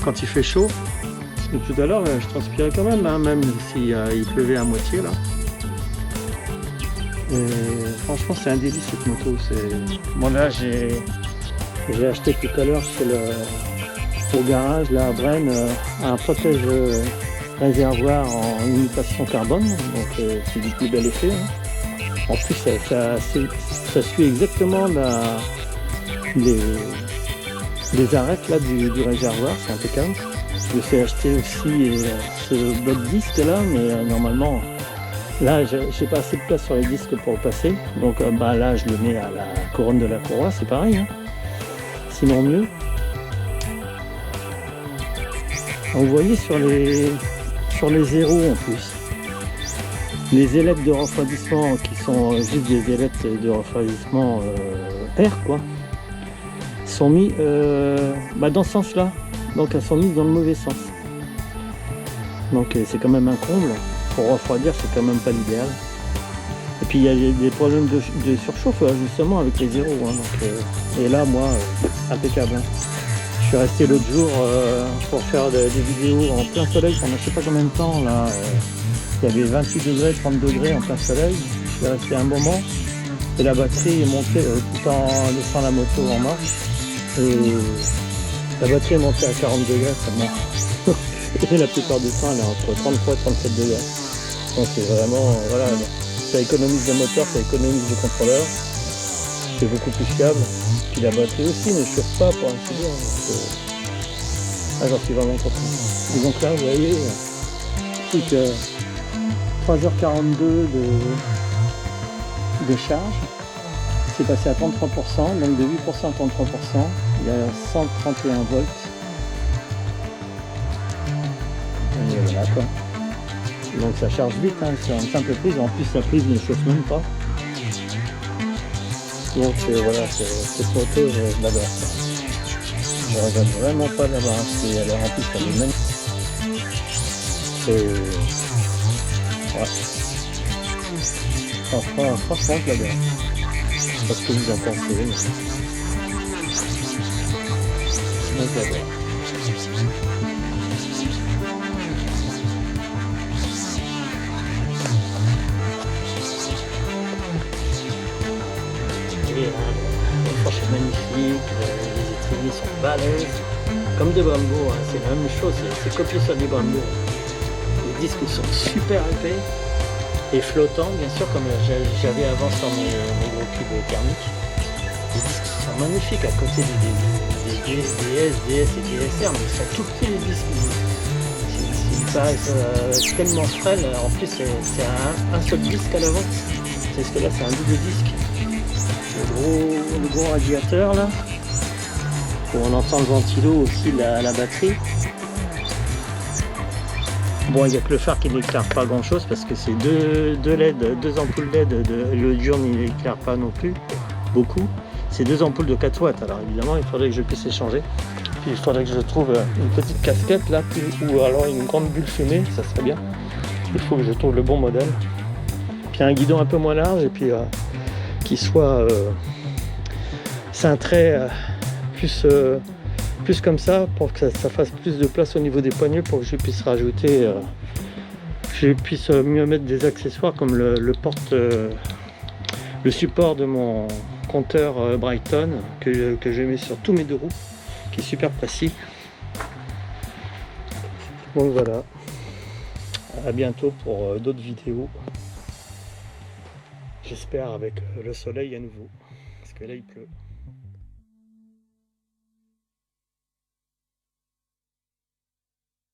quand il fait chaud. Et tout à l'heure, je transpirais quand même, hein, même s'il pleuvait à moitié là. Et franchement, c'est un délice cette moto. Bon là, j'ai acheté tout à l'heure au garage, là à Brenne, un protège réservoir en imitation carbone, donc c'est du plus bel effet. Hein. En plus, ça suit exactement les arêtes là, du réservoir, c'est impeccable. Je me suis acheté aussi ce bloc disque là, mais normalement, là, j'ai pas assez de place sur les disques pour le passer, donc là, je le mets à la couronne de la courroie, c'est pareil, hein. Sinon mieux. Vous voyez sur les zéros en plus, les ailettes de refroidissement qui sont juste des ailettes de refroidissement air quoi, sont mis dans ce sens là, donc elles sont mises dans le mauvais sens. Donc c'est quand même un comble, pour refroidir c'est quand même pas l'idéal. Et puis il y a des problèmes de surchauffe justement avec les zéros, hein, donc, et là moi impeccable. Hein. Je suis resté l'autre jour pour faire des vidéos en plein soleil pendant je sais pas combien de temps là. Il y avait 28 degrés, 30 degrés en plein soleil. Je suis resté un moment et la batterie est montée tout en laissant la moto en marche. Et la batterie est montée à 40 degrés seulement. Et la plupart du temps elle est entre 33 et 37 degrés. Donc c'est vraiment, voilà, ça économise le moteur, ça économise le contrôleur. C'est beaucoup plus fiable. Puis la batterie aussi ne chauffe pas pour ainsi dire. J'en suis vraiment content. Et donc là, vous voyez, plus que 3h42 de charge. C'est passé à 33%, donc de 8% à 33%. Il y a 131 volts. Et voilà quoi. Donc ça charge vite, hein, c'est une simple prise. En plus, la prise ne chauffe même pas. Donc voilà, cette moto, je l'adore. Je regrette vraiment pas de l'avoir acheté. Alors en plus, elle est même. Ouais. Franchement, je l'adore. Je sais pas ce que vous en pensez, mais je l'adore. Le Porsche est magnifique, les étriers sont balèzes. comme des Brembo, hein, c'est la même chose, c'est copié sur des Brembo. Les disques sont super épais et flottants, bien sûr, comme j'avais avant sur mes gros cubes thermiques. Les disques sont magnifiques à côté des DS et DSR, mais ils sont tout petits les disques. Ils paraissent tellement frêles. En plus, c'est un seul disque à l'avant. C'est ce que là, c'est un double disque. Le gros radiateur là. Où on entend le ventilo aussi, la batterie. Bon, il n'y a que le phare qui n'éclaire pas grand chose parce que c'est deux ampoules LED. Le diurne il n'éclaire pas non plus beaucoup. C'est 2 ampoules de 4 watts. Alors évidemment, il faudrait que je puisse échanger. Puis il faudrait que je trouve une petite casquette là, ou alors une grande bulle fumée, ça serait bien. Il faut que je trouve le bon modèle. Puis un guidon un peu moins large et puis qui soit cintré plus comme ça pour que ça fasse plus de place au niveau des poignets pour que je puisse rajouter, je puisse mieux mettre des accessoires comme le support de mon compteur Brighton que je mets sur tous mes 2 roues, qui est super précis. Donc voilà, à bientôt pour d'autres vidéos, j'espère avec le soleil à nouveau, parce que là il pleut.